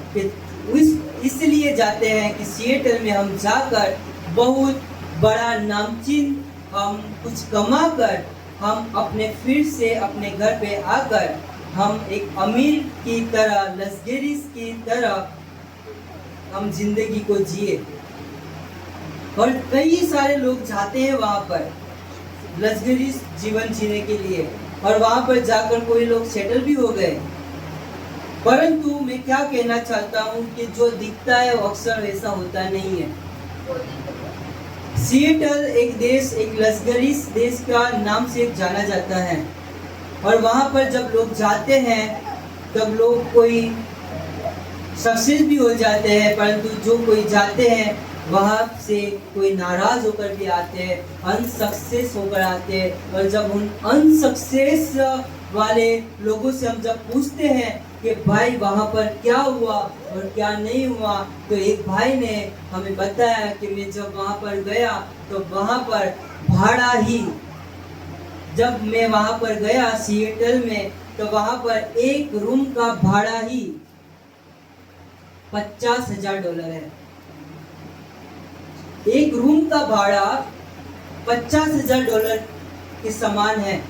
इसलिए जाते हैं कि सिएटल में हम जाकर बहुत बड़ा नामचीन हम कुछ कमा कर हम फिर से अपने घर पे आकर हम एक अमीर की तरह, लग्जरीज की तरह हम जिंदगी को जिए। और कई सारे लोग जाते हैं वहाँ पर लग्जरीज जीवन जीने के लिए, और वहाँ पर जाकर कोई लोग सेटल भी हो गए। परंतु मैं क्या कहना चाहता हूँ कि जो दिखता है वो अक्सर वैसा होता नहीं है। सिएटल एक लग्जरीज देश का नाम से जाना जाता है, और वहाँ पर जब लोग जाते हैं तब लोग कोई सक्सेस भी हो जाते हैं, परंतु जो कोई जाते हैं वहाँ से कोई नाराज होकर भी आते हैं, अनसक्सेस होकर आते हैं। और जब उन अनसक्सेस वाले लोगों से हम जब पूछते हैं कि भाई वहाँ पर क्या हुआ और क्या नहीं हुआ, तो एक भाई ने हमें बताया कि मैं जब वहाँ पर गया तो वहाँ पर भाड़ा ही, जब मैं वहाँ पर गया सिएटल में, तो वहाँ पर एक रूम का भाड़ा ही $50,000 है। एक रूम का भाड़ा $50,000 के समान है।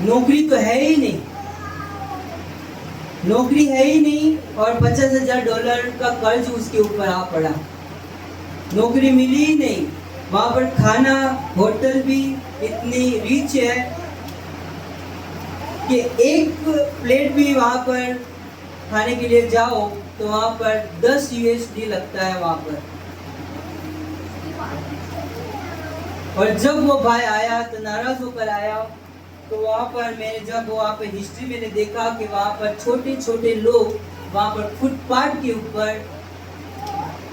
नौकरी तो है ही नहीं, और $50,000 का कर्ज उसके ऊपर आ पड़ा। नौकरी मिली ही नहीं। वहाँ पर खाना, होटल भी इतनी रिच है कि एक प्लेट भी वहाँ पर खाने के लिए जाओ तो वहाँ पर $10 लगता है वहाँ पर। और जब वो भाई आया तो नाराज होकर आया, तो वहाँ पर हिस्ट्री मैंने देखा कि वहाँ पर छोटे छोटे लोग वहाँ पर फुटपाथ के ऊपर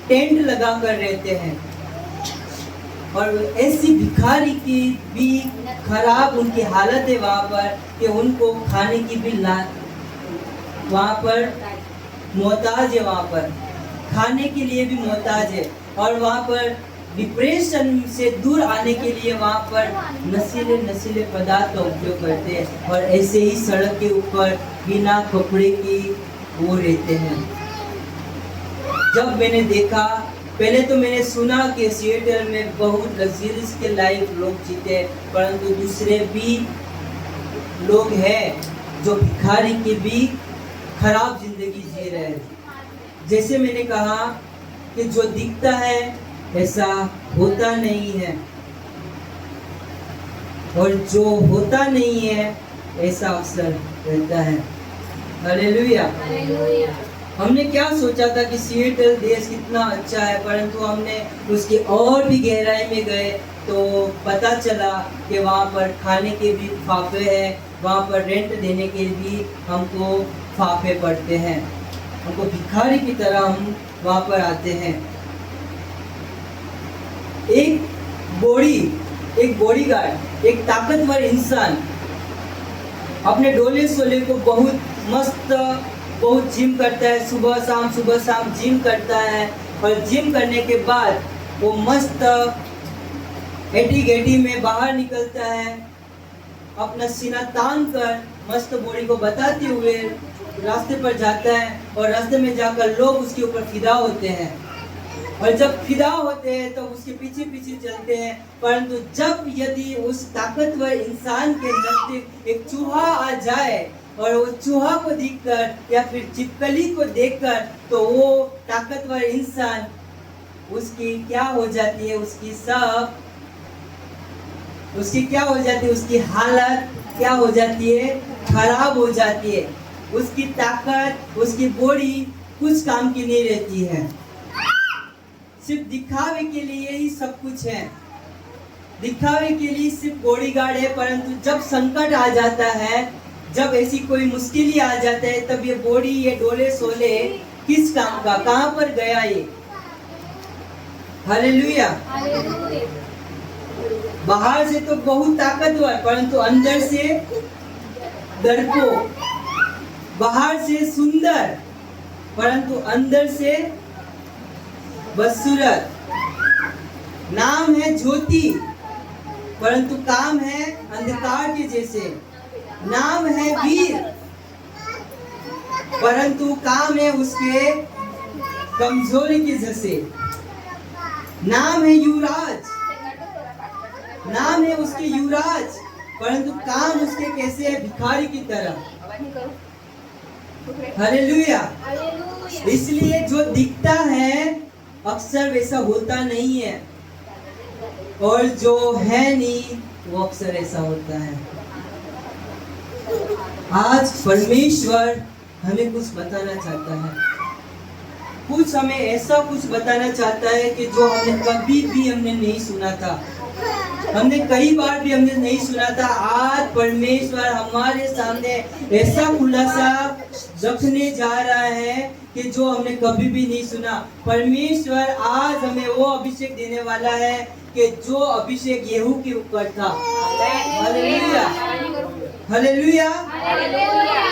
टेंट लगा कर रहते हैं, और ऐसी भिखारी की भी खराब उनकी हालत है वहाँ पर कि उनको खाने की भी वहाँ पर मोहताज है, वहाँ पर खाने के लिए भी मोहताज है। और वहाँ पर डिप्रेशन से दूर आने के लिए वहाँ पर नशीले पदार्थ का उपयोग करते हैं और ऐसे ही सड़क के ऊपर बिना कपड़े की वो रहते हैं। जब मैंने देखा, पहले तो मैंने सुना कि सिएटल में बहुत लग्जरियस के लाइफ लोग जीते, परंतु दूसरे भी लोग हैं जो भिखारी की भी खराब जिंदगी जी रहे हैं। जैसे मैंने कहा कि जो दिखता है ऐसा होता नहीं है और जो होता नहीं है ऐसा अक्सर रहता है। हालेलुया। हमने क्या सोचा था कि सिएटल देश कितना अच्छा है, परंतु हमने उसकी और भी गहराई में गए तो पता चला कि वहाँ पर खाने के भी फाफे हैं, वहाँ पर रेंट देने के भी हमको फाफे पड़ते हैं, हमको भिखारी की तरह हम वहाँ पर आते हैं। एक बॉडीगार्ड, एक ताकतवर इंसान अपने डोले सोले को बहुत जिम करता है, सुबह शाम जिम करता है और जिम करने के बाद वो मस्त एटी में बाहर निकलता है, अपना सीना तान कर मस्त बॉडी को बताते हुए रास्ते पर जाता है और रास्ते में जाकर लोग उसके ऊपर फिदा होते हैं और जब फिदा होते हैं तो उसके पीछे चलते हैं। परंतु जब यदि उस ताकतवर इंसान के नजदीक एक चूहा आ जाए और वो चूहा को देखकर या फिर छिपकली को देखकर तो वो ताकतवर इंसान उसकी क्या हो जाती है, उसकी हालत क्या हो जाती है, खराब हो जाती है। उसकी ताकत, उसकी बॉडी कुछ काम की नहीं रहती है, सिर्फ दिखावे के लिए ही सब कुछ है, दिखावे के लिए सिर्फ बॉडीगार्ड है। परंतु जब संकट आ जाता है, जब ऐसी कोई मुश्किल आ जाता है, तब ये बॉडी, ये डोले सोले किस काम का, कहाँ पर गया ये। हालेलुया। बाहर से तो बहुत ताकतवर परंतु अंदर से डरपोक, बाहर से सुंदर परंतु अंदर से बदसूरत। नाम है ज्योति परंतु काम है अंधकार के जैसे। नाम है वीर परंतु काम है उसके कमजोरी के जैसे। नाम है युवराज, नाम है उसके युवराज परंतु काम उसके कैसे है, भिखारी की तरह। हालेलुया। इसलिए जो दिखता है अक्सर वैसा होता नहीं है और जो है नहीं वो अक्सर ऐसा होता है। आज परमेश्वर हमें कुछ बताना चाहता है, कुछ हमें ऐसा कुछ बताना चाहता है कि जो हमने कभी भी नहीं सुना था, हमने कई बार भी नहीं सुना था। आज परमेश्वर हमारे सामने ऐसा खुलासा रखने जा रहा है कि जो हमने कभी भी नहीं सुना। परमेश्वर आज हमें वो अभिषेक देने वाला है कि जो अभिषेक येहू के ऊपर था। Hallelujah, hallelujah.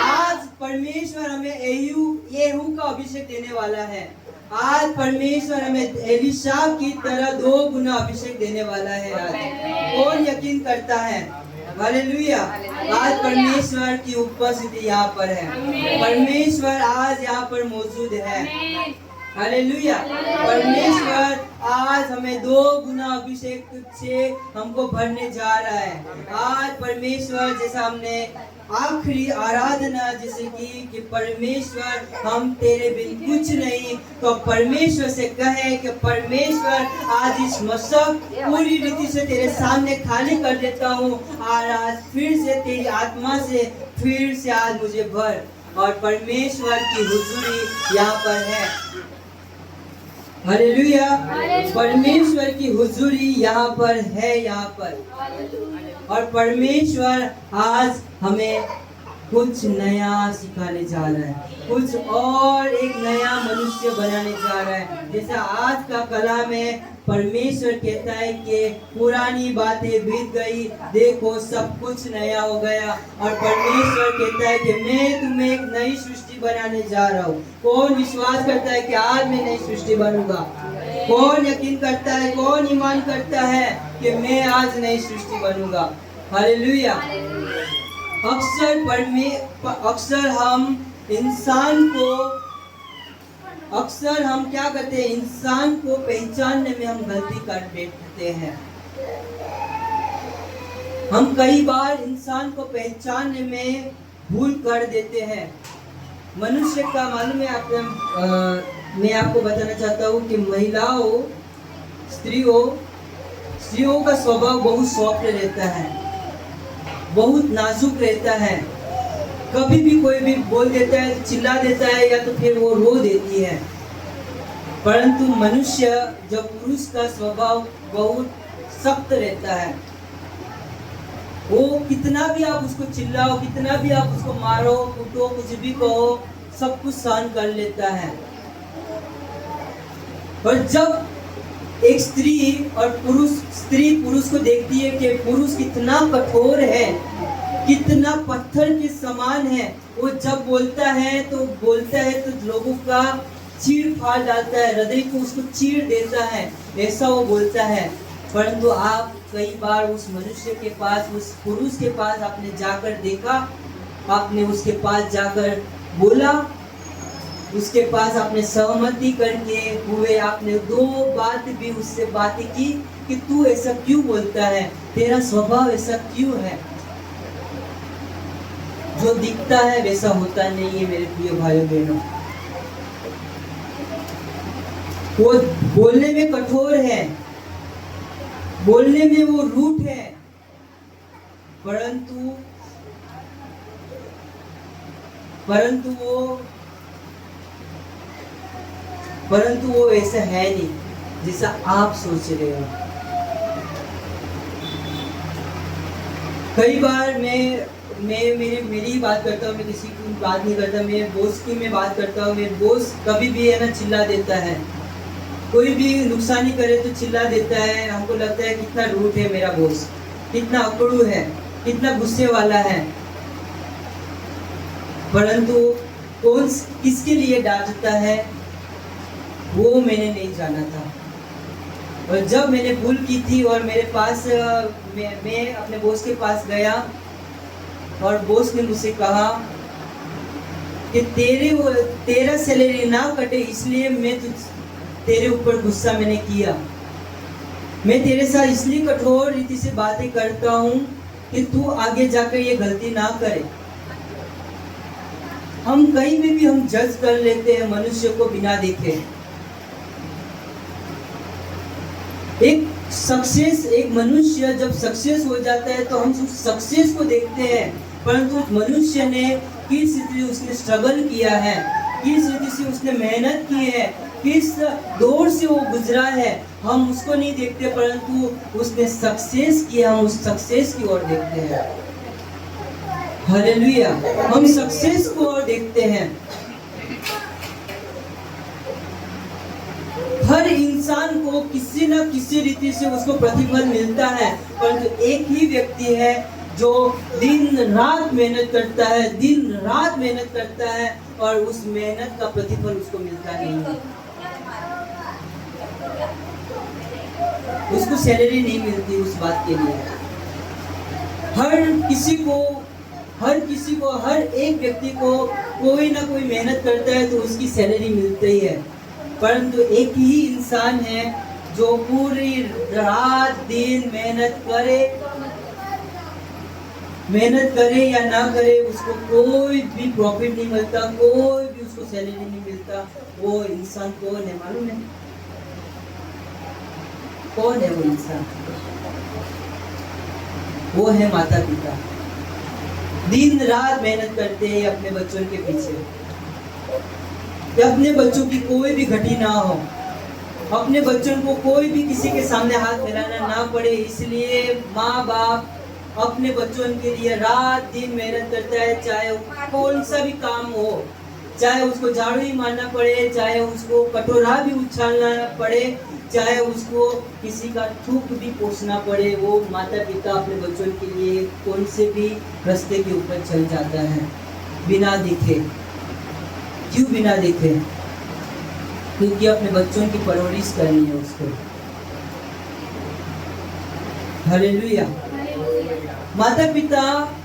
आज परमेश्वर हमें येहू का अभिषेक देने वाला है। आज परमेश्वर हमें एलिशा की तरह 2 गुना अभिषेक देने वाला है। आज कौन यकीन करता है? हालेलुया। आज परमेश्वर की उपस्थिति यहाँ पर है, परमेश्वर आज यहाँ पर मौजूद है। हालेलुया। परमेश्वर आज हमें 2 गुना अभिषेक से हमको भरने जा रहा है। आज परमेश्वर जैसा हमने आखिरी आराधना जैसे कि परमेश्वर हम तेरे बिन कुछ नहीं, तो परमेश्वर से कहे कि परमेश्वर आज इस मशक पूरी रीति से तेरे सामने खाली कर देता हूँ और आज फिर से तेरी आत्मा से फिर से आज मुझे भर। और परमेश्वर की हुजूरी यहाँ पर है। हालेलुया। परमेश्वर की हुजूरी यहाँ पर है, यहाँ पर। और परमेश्वर आज हमें कुछ नया सिखाने जा रहा है, कुछ और एक नया मनुष्य बनाने जा रहा है। जैसा आज का कलाम है, परमेश्वर कहता है कि पुरानी बातें बीत गई, देखो सब कुछ नया हो गया। और परमेश्वर कहता है कि मैं तुम्हें एक नई सृष्टि बनाने जा रहा हूँ। कौन विश्वास करता है कि आज मैं नई सृष्टि बनूंगा? कौन यकीन करता है, कौन ईमान करता है कि मैं आज नई सृष्टि बनूंगा? हालेलुया। अक्सर हम क्या करते हैं, इंसान को पहचानने में हम गलती कर बैठते हैं। हम कई बार इंसान को पहचानने में भूल कर देते हैं। मनुष्य का मालूम है मैं आपको बताना चाहता हूँ कि स्त्रियों का स्वभाव बहुत सॉफ्ट रहता है, बहुत नाजुक रहता है। कभी भी कोई भी बोल देता है, चिल्ला देता है, या तो फिर वो रो देती है। परंतु मनुष्य, जब पुरुष का स्वभाव बहुत सख्त रहता है, वो कितना भी आप उसको चिल्लाओ, कितना भी आप उसको मारो, कूटो, कुछ भी कहो, सब कुछ सहन कर लेता है। और जब एक स्त्री पुरुष को देखती है कि पुरुष कितना कठोर है, कितना पत्थर के समान है, वो जब बोलता है तो लोगों का चीर फाड़ डालता है, हृदय को उसको चीर देता है, ऐसा वो बोलता है। परंतु आप कई बार उस मनुष्य के पास, उस पुरुष के पास आपने जाकर देखा, आपने उसके पास जाकर बोला, उसके पास आपने सहमति करके हुए, आपने 2 बात भी उससे बातें की कि तू ऐसा क्यों बोलता है, तेरा स्वभाव ऐसा क्यों है। जो दिखता है वैसा होता नहीं है मेरे प्रिय भाइयों बहनों। वो बोलने में कठोर है, बोलने में वो रूठ है, परंतु वो ऐसा है नहीं जैसा आप सोच रहे हो। कई बार मैं मेरी बात करता हूँ, मैं किसी की बात नहीं करता, मेरे बॉस की मैं बात करता हूँ। मेरे बॉस कभी भी है ना चिल्ला देता है, कोई भी नुकसानी करे तो चिल्ला देता है। हमको लगता है कितना रूठ है मेरा बॉस, कितना अकड़ू है, कितना गुस्से वाला है। परंतु कौन किसके लिए डांटता है वो मैंने नहीं जाना था। और जब मैंने भूल की थी और मेरे पास मैं अपने बॉस के पास गया और बॉस ने मुझसे कहा कि तेरा सैलरी ना कटे, इसलिए मैं तेरे ऊपर गुस्सा मैंने किया। मैं तेरे साथ इसलिए कठोर रीति से बातें करता हूँ कि तू आगे जाकर ये गलती ना करे। हम कहीं में भी हम जज कर लेते हैं मनुष्य को बिना देखे। एक मनुष्य जब सक्सेस हो जाता है तो हम उस सक्सेस को देखते हैं, परंतु उस मनुष्य ने किस रीति उसने स्ट्रगल किया है, किस रीति से उसने मेहनत की है, किस दौर से वो गुजरा है, हम उसको नहीं देखते, परंतु उसने सक्सेस किया, हम उस सक्सेस की ओर देखते हैं। हालेलुया, हम सक्सेस को ओर देखते हैं। हर इंसान को किसी न किसी रीति से उसको प्रतिफल मिलता है, परंतु एक ही व्यक्ति है जो दिन रात मेहनत करता है और उस मेहनत का प्रतिफल उसको मिलता नहीं है। उसको सैलरी नहीं मिलती उस बात के लिए। हर एक व्यक्ति को कोई ना कोई मेहनत करता है तो उसकी सैलरी मिलती ही है, परंतु एक ही इंसान है जो पूरी रात दिन मेहनत करे या ना करे, उसको कोई भी प्रॉफिट नहीं मिलता, कोई भी उसको सैलरी नहीं मिलता। वो इंसान कौन है मालूम है? कौन है वो इंसान? वो है माता पिता। दिन रात मेहनत करते हैं अपने बच्चों के पीछे, अपने बच्चों की कोई भी घटी ना हो, अपने बच्चों को कोई भी किसी के सामने हाथ फैलाना ना पड़े, इसलिए माँ बाप अपने बच्चों के लिए रात दिन मेहनत करता है, चाहे वो कौन सा भी काम हो, चाहे उसको झाड़ू ही मारना पड़े, चाहे उसको कटोरा भी उछालना पड़े, चाहे उसको किसी का थूक भी पोंछना पड़े, वो माता पिता अपने बच्चों के लिए कौन से भी रास्ते के ऊपर चल जाता है बिना देखे। क्यों बिना देखे? क्योंकि अपने बच्चों की परवरिश करनी है उसको। हालेलुया। माता पिता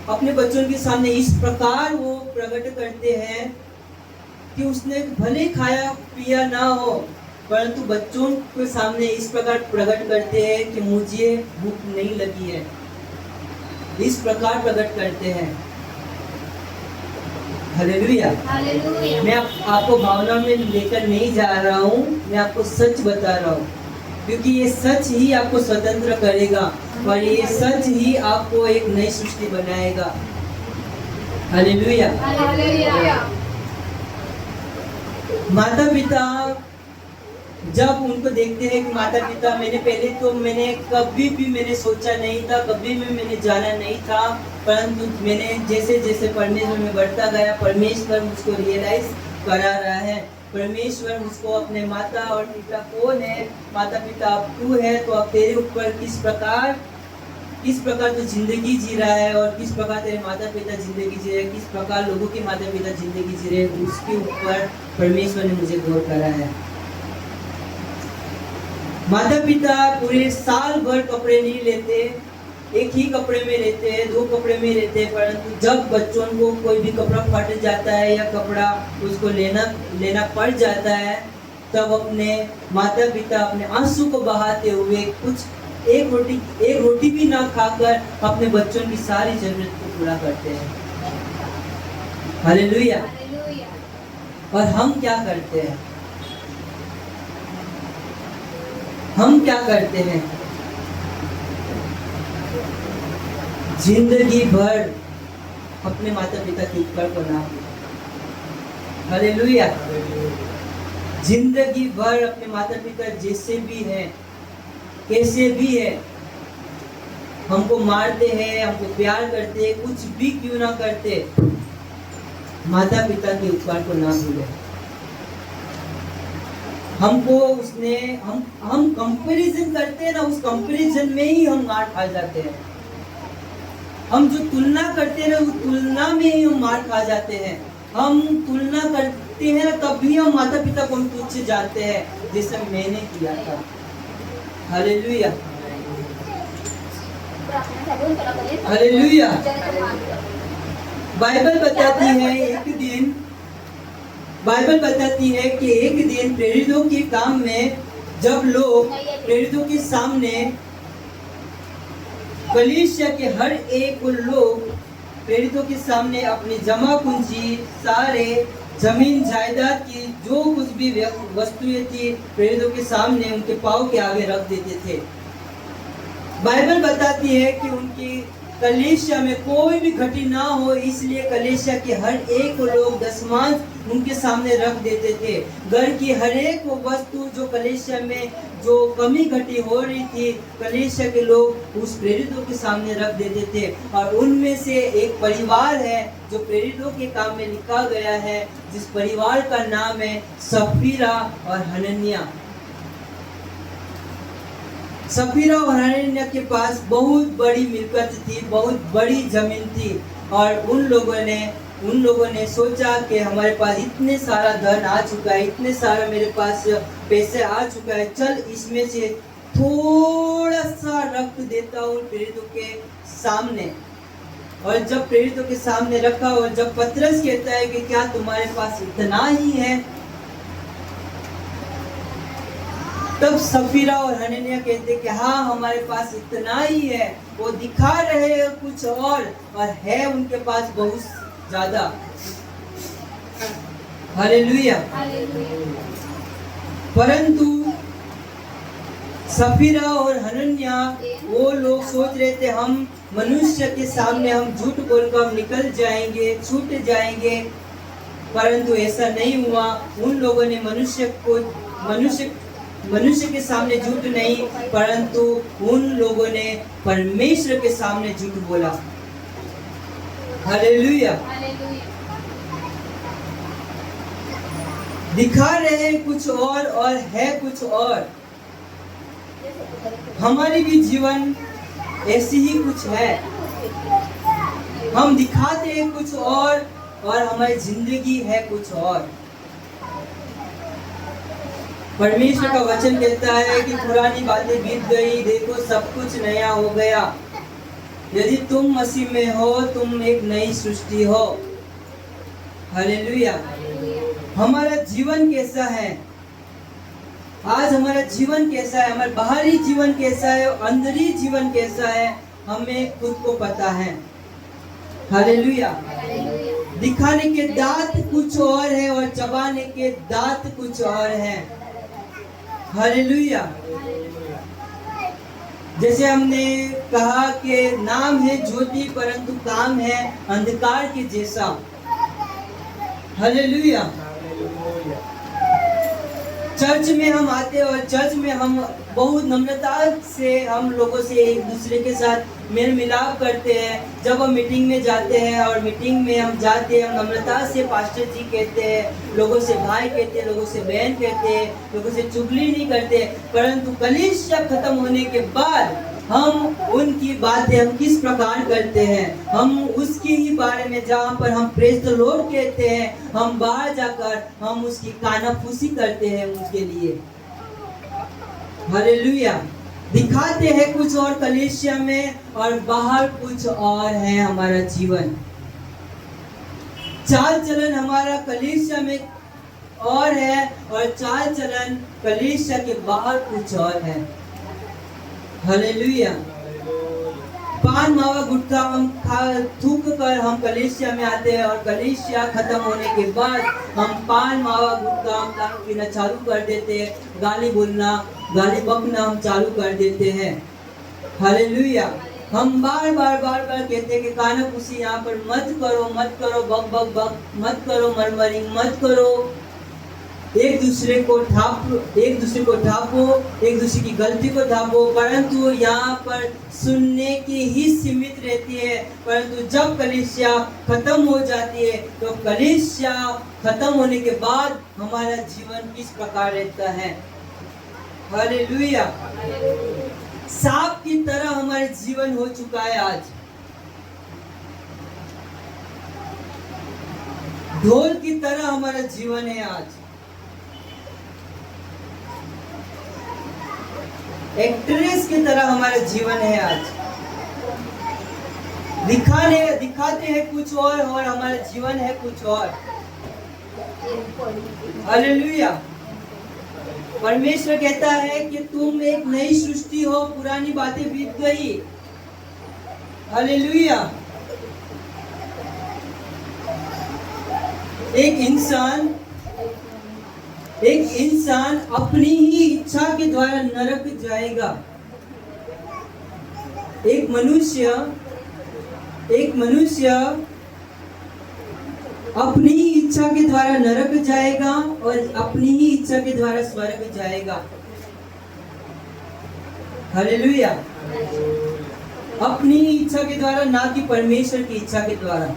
अपने बच्चों के सामने इस प्रकार वो प्रकट करते हैं कि उसने भले खाया पिया ना हो, परंतु बच्चों के सामने इस प्रकार प्रकट करते हैं कि मुझे भूख नहीं लगी है। इस प्रकार प्रकट करते हैं। हालेलुया। मैं आपको भावना में लेकर नहीं जा रहा हूँ, मैं आपको सच बता रहा हूँ, क्योंकि ये सच ही आपको स्वतंत्र करेगा और ये सच ही आपको एक नई सृष्टि बनाएगा। हालेलुया। माता पिता जब उनको देखते हैं कि माता पिता मैंने कभी भी मैंने सोचा नहीं था, कभी भी मैंने जाना नहीं था, परंतु मैंने जैसे जैसे परमेश्वर में बढ़ता गया, परमेश्वर मुझको रियलाइज करा रहा है। परमेश्वर मुझको अपने माता और पिता कौन है, माता पिता अब तू है, तो अब तेरे ऊपर किस प्रकार तो जिंदगी जी रहा है और किस प्रकार तेरे माता पिता जिंदगी जी रहे हैं, किस प्रकार लोगों के माता पिता जिंदगी जी रहे हैं, उसके ऊपर परमेश्वर ने मुझे गौर करा है। माता पिता पूरे साल भर कपड़े नहीं लेते, एक ही कपड़े में रहते हैं, 2 कपड़े में रहते हैं, परंतु जब बच्चों को कोई भी कपड़ा फट जाता है या कपड़ा उसको लेना पड़ जाता है, तब अपने माता पिता अपने आंसू को बहाते हुए एक रोटी भी ना खाकर अपने बच्चों की सारी जरूरत को पूरा करते हैं। हालेलुया। और हम क्या करते हैं? हम क्या करते हैं? जिंदगी भर अपने माता पिता के ऊपर को ना। हालेलुया। जिंदगी भर अपने माता पिता जैसे भी हैं, कैसे भी है, हमको मारते हैं, हमको प्यार करते हैं, कुछ भी क्यों ना करते, माता पिता के उपकार को ना भूले। हमको हम कंपैरिजन करते हैं ना, उस कंपैरिजन में ही हम मार खा जाते हैं। हम जो तुलना करते हैं ना, उस तुलना में ही हम मार खा जाते हैं। हम तुलना करते हैं ना, तब भी हम माता पिता को हम तुच्छ जानते हैं, जैसे मैंने किया था। हालेलुया। हालेलुया। बाइबल बताती है कि एक दिन प्रेरितों के काम में जब लोग प्रेरितों के सामने, कलीसिया के हर एक लोग प्रेरितों के सामने अपनी जमा पूंजी, सारे जमीन जायदाद की जो कुछ भी वस्तुएं थी, प्रेरितों के सामने उनके पांव के आगे रख देते थे। बाइबल बताती है कि उनकी कलीसिया में कोई भी घटी ना हो, इसलिए कलीसिया के हर एक लोग दशमांश उनके सामने रख देते थे। घर की हर एक वस्तु जो कलीसिया में जो कमी घटी हो रही थी, कलीसिया के लोग उस प्रेरितों के सामने रख देते थे। और उनमें से एक परिवार है जो प्रेरितों के काम में लिखा गया है, जिस परिवार का नाम है सफीरा और हनन्याह। सफीरा और हनन्याह के पास बहुत बड़ी मिल्कत थी, बहुत बड़ी जमीन थी, और उन लोगों ने सोचा कि हमारे पास इतने सारा धन आ चुका है, इतने सारा मेरे पास पैसे आ चुका है, चल इसमें से थोड़ा सा रख देता हूँ प्रेरितों के सामने। और जब प्रेरितों के सामने रखा, और जब पतरस कहता है कि क्या तुम्हारे पास इतना ही है, तब सफीरा और हनन्याह कहते कि हाँ हमारे पास इतना ही है। वो दिखा रहे हैं कुछ और है उनके पास बहुत ज्यादा। हालेलुया। परंतु सफीरा और हनन्याह वो लोग सोच रहे थे हम मनुष्य के सामने हम झूठ बोलकर हम निकल जाएंगे, छूट जाएंगे, परंतु ऐसा नहीं हुआ। उन लोगों ने मनुष्य मनुष्य के सामने झूठ नहीं, परंतु उन लोगों ने परमेश्वर के सामने झूठ बोला। हालेलुया। हालेलुया। दिखा रहे हैं कुछ और है कुछ और। हमारी भी जीवन ऐसी ही कुछ है। हम दिखाते हैं कुछ और हमारी जिंदगी है कुछ और। परमेश्वर का वचन कहता है कि पुरानी बातें बीत गई, देखो सब कुछ नया हो गया। यदि तुम मसीह में हो, तुम एक नई सृष्टि हो। हालेलुया। हमारा जीवन कैसा है आज? हमारा जीवन कैसा है? हमारा बाहरी जीवन कैसा है? अंदरी जीवन कैसा है? हमें खुद को पता है। हालेलुया। दिखाने के दांत कुछ और है और चबाने के दांत कुछ और है। हालेलुया। जैसे हमने कहा कि नाम है ज्योति परंतु काम है अंधकार के जैसा। हालेलुया। चर्च में हम आते हैं और चर्च में हम बहुत नम्रता से हम लोगों से एक दूसरे के साथ मेल मिलाप करते हैं। जब हम मीटिंग में जाते हैं और मीटिंग में हम जाते हैं, हम नम्रता से पास्टर जी कहते हैं, लोगों से भाई कहते हैं, लोगों से बहन कहते हैं, लोगों से चुगली नहीं करते। परंतु कलीसिया खत्म होने के बाद हम उनकी बातें हम किस प्रकार करते हैं, हम उसके ही बारे में जहाँ पर हम प्रेज द लॉर्ड कहते हैं, हम बाहर जाकर हम उसकी कानाफूसी करते हैं उनके लिए। हालेलुया। दिखाते हैं कुछ और कलीसिया में और बाहर कुछ और है हमारा जीवन। चाल चलन हमारा कलीसिया में और है और चाल चलन कलीसिया के बाहर कुछ और है। हालेलुया। पान मावा गुटखा हम थूक कर हम कलीसिया में आते हैं और कलीसिया खत्म होने के बाद हम पान मावा गुटखा हम दारू पीना चालू कर देते हैं, गाली बोलना गाली बकना हम चालू कर देते हैं। हालेलुया। हम बार बार कहते हैं कि कानाफूसी यहाँ पर मत करो, बक बक बक मत करो, मरमरिंग मत करो, एक दूसरे को ढापो, एक दूसरे की गलती को ढापो। परंतु यहाँ पर सुनने की ही सीमित रहती है। परंतु जब कलीसिया खत्म हो जाती है तो कलीसिया खत्म होने के बाद हमारा जीवन किस प्रकार रहता है। हालेलुया। सांप की तरह हमारे जीवन हो चुका है आज। ढोल की तरह हमारा जीवन है आज। एक्ट्रेस की तरह हमारा जीवन है आज। दिखाते हैं कुछ और हमारा जीवन है कुछ और। हालेलुया। परमेश्वर कहता है कि तुम एक नई सृष्टि हो, पुरानी बातें बीत गई। हालेलुया। एक इंसान अपनी ही इच्छा के द्वारा नरक जाएगा। एक मनुष्य अपनी ही इच्छा के द्वारा नरक जाएगा और अपनी ही इच्छा के द्वारा स्वर्ग जाएगा। हालेलुया। अपनी ही इच्छा के द्वारा, ना कि परमेश्वर की इच्छा के द्वारा।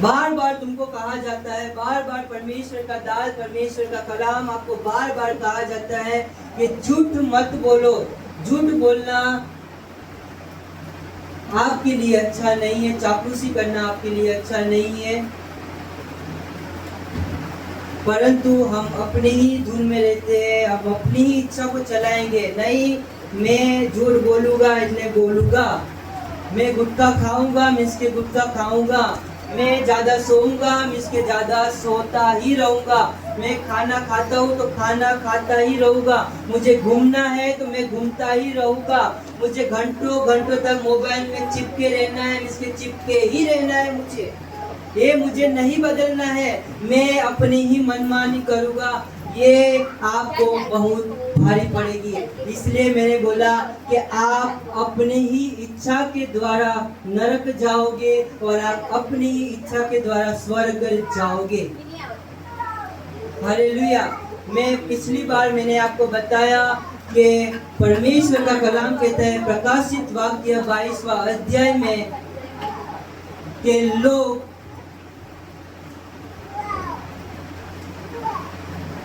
बार बार तुमको कहा जाता है, बार बार परमेश्वर का दाल, परमेश्वर का कलाम आपको बार बार कहा जाता है कि झूठ मत बोलो। झूठ बोलना आपके लिए अच्छा नहीं है, चापलूसी करना आपके लिए अच्छा नहीं है। परंतु हम अपनी ही धुन में रहते हैं, हम अपनी ही इच्छा को चलाएंगे। नहीं, मैं झूठ बोलूंगा इसलिए बोलूंगा, मैं गुटखा खाऊंगा मैं इसके गुटखा खाऊंगा, मैं ज्यादा सोऊंगा मैं इसके ज्यादा सोता ही रहूंगा, मैं खाना खाता हूँ तो खाना खाता ही रहूंगा, मुझे घूमना है तो मैं घूमता ही रहूंगा, मुझे घंटों घंटों तक मोबाइल में चिपके रहना है, इसके चिपके ही रहना है, मुझे नहीं बदलना है, मैं अपनी ही मनमानी करूंगा। ये आपको बहुत भारी पड़ेगी। इसलिए मैंने बोला कि आप अपनी ही इच्छा के द्वारा नरक जाओगे और आप अपनी ही इच्छा के द्वारा स्वर्ग जाओगे। हालेलुया। मैं पिछली बार मैंने आपको बताया कि परमेश्वर का कलाम कहता है प्रकाशित वाक्य 22वां अध्याय में कि लोग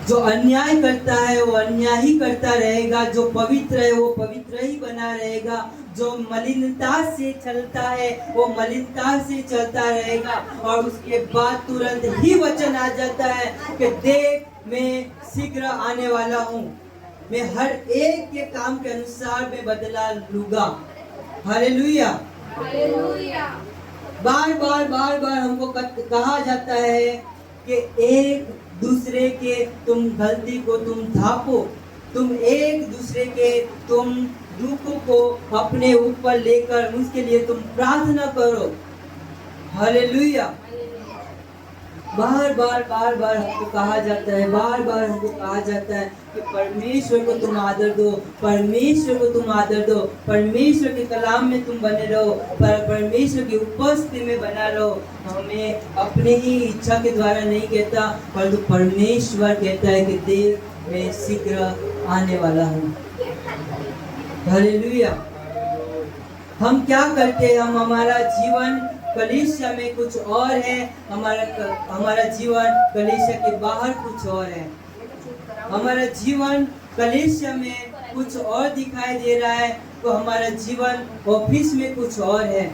जो अन्याय करता है वो अन्याय ही करता रहेगा, जो पवित्र है वो पवित्र ही बना रहेगा, जो मलिनता से चलता है वो मलिनता से चलता रहेगा। और उसके बाद तुरंत ही वचन आ जाता है कि देख मैं शीघ्र आने वाला हूँ, मैं हर एक के काम के अनुसार मैं बदला लूंगा। हालेलुया। हालेलुया। बार बार हमको कहा जाता है कि एक दूसरे के तुम गलती को तुम ढांपो, तुम एक दूसरे के तुम दुखों को अपने ऊपर लेकर उसके लिए तुम प्रार्थना करो। हालेलुया। बार बार हमको कहा जाता है, बार बार हमको कहा जाता है कि परमेश्वर को तुम आदर दो, परमेश्वर को तुम आदर दो, परमेश्वर के कलाम में तुम बने रहो, परमेश्वर की उपस्थिति में बना रहो। हमें अपने ही इच्छा के द्वारा नहीं कहता, परंतु परमेश्वर कहता है कि देख मैं शीघ्र आने वाला हूँ। हालेलुया। हम क्या करते हैं? हम हमारा जीवन कलीसिया में कुछ और है, हमारा जीवन कलीसिया के बाहर कुछ और है। हमारा जीवन कलीसिया में कुछ और दिखाई दे रहा है, तो हमारा जीवन ऑफिस में कुछ और है।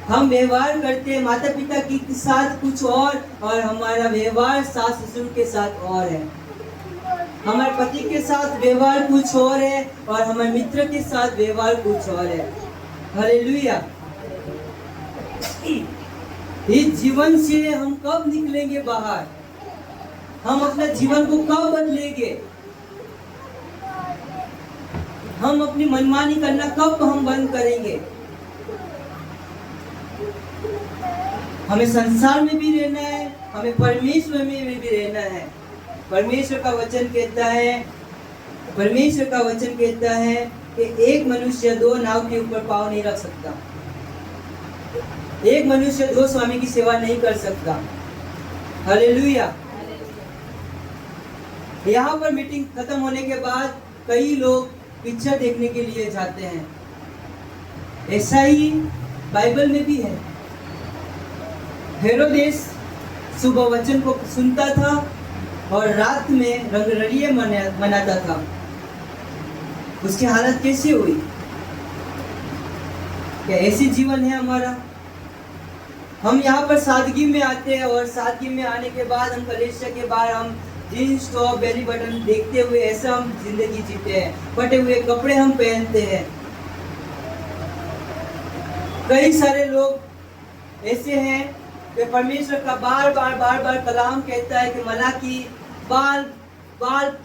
हम व्यवहार करते हैं माता पिता के साथ कुछ और हमारा व्यवहार सास ससुर के साथ और है। हमारे पति के साथ व्यवहार कुछ और है और हमारे मित्र के साथ व्यवहार कुछ और है। हालेलुया। इस जीवन से हम कब निकलेंगे बाहर? हम अपने जीवन को कब बदलेंगे? हम अपनी मनमानी करना कब हम बंद करेंगे? हमें संसार में भी रहना है, हमें परमेश्वर में भी रहना है। परमेश्वर का वचन कहता है कि एक मनुष्य दो नाव के ऊपर पाँव नहीं रख सकता, एक मनुष्य दो स्वामी की सेवा नहीं कर सकता। हालेलुया। यहाँ पर मीटिंग खत्म होने के बाद कई लोग पिक्चर देखने के लिए जाते हैं। ऐसा ही बाइबल में भी है। हेरोदेस सुबह वचन को सुनता था और रात में रंगरलिए मनाता था। उसकी हालत कैसी हुई? क्या ऐसी जीवन है हमारा? हम यहाँ पर सादगी में आते हैं और सादगी में आने के बाद हम कलीसिया के बाहर हम जीन्स टॉप बेली बटन देखते हुए ऐसा हम जिंदगी जीते हैं, फटे हुए कपड़े हम पहनते हैं। कई सारे लोग ऐसे हैं कि परमेश्वर का बार बार कलाम कहता है कि मलाकी बाल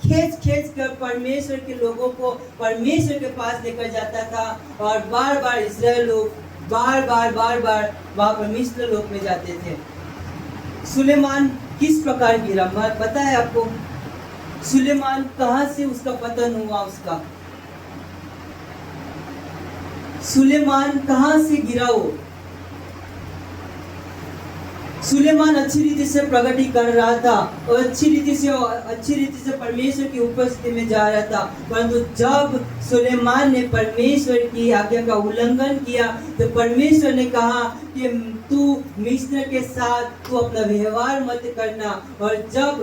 खींच कर परमेश्वर के लोगों को परमेश्वर के पास लेकर जाता था और बार इस्राएल लोग बार वहाँ परमेश्वर लोक में जाते थे। सुलेमान किस प्रकार गिरा पता है आपको? सुलेमान कहाँ से उसका पतन हुआ? सुलेमान कहाँ से गिरा? वो सुलेमान अच्छी रीति से प्रगति कर रहा था और अच्छी रीति से परमेश्वर की उपस्थिति में जा रहा था, परंतु जब सुलेमान ने परमेश्वर की आज्ञा का उल्लंघन किया तो परमेश्वर ने कहा कि तू मिस्र के साथ तू अपना व्यवहार मत करना। और जब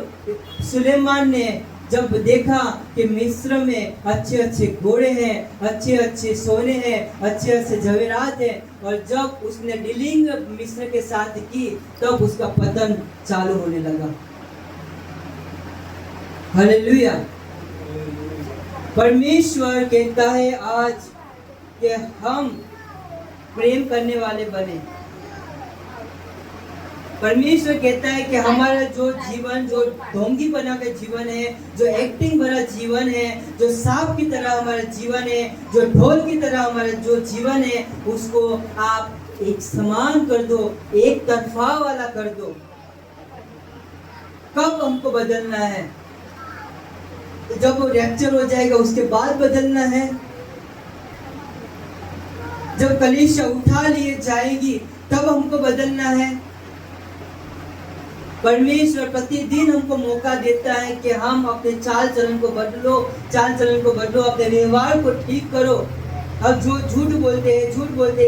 सुलेमान ने जब देखा कि मिस्र में अच्छे घोड़े हैं, अच्छे सोने हैं, अच्छे जवेरात हैं, और जब उसने डीलिंग मिस्र के साथ की तब उसका पतन चालू होने लगा। हालेलुया। परमेश्वर कहता है आज कि हम प्रेम करने वाले बने। परमेश्वर कहता है कि हमारा जो जीवन, जो ढोंगी बना का जीवन है, जो एक्टिंग भरा जीवन है, जो सांप की तरह हमारा जीवन है, जो ढोल की तरह हमारा जो जीवन है, उसको आप एक समान कर दो, एक तरफा वाला कर दो। कब हमको बदलना है? जब वो रैप्चर हो जाएगा उसके बाद बदलना है। जब कलीसिया उठा लिए जाएगी तब हमको बदलना है। परमेश्वर प्रतिदिन हमको मौका देता है कि हम अपने चाल चलन को बदलो, अपने व्यवहार को ठीक करो। अब जो झूठ बोलते हैं,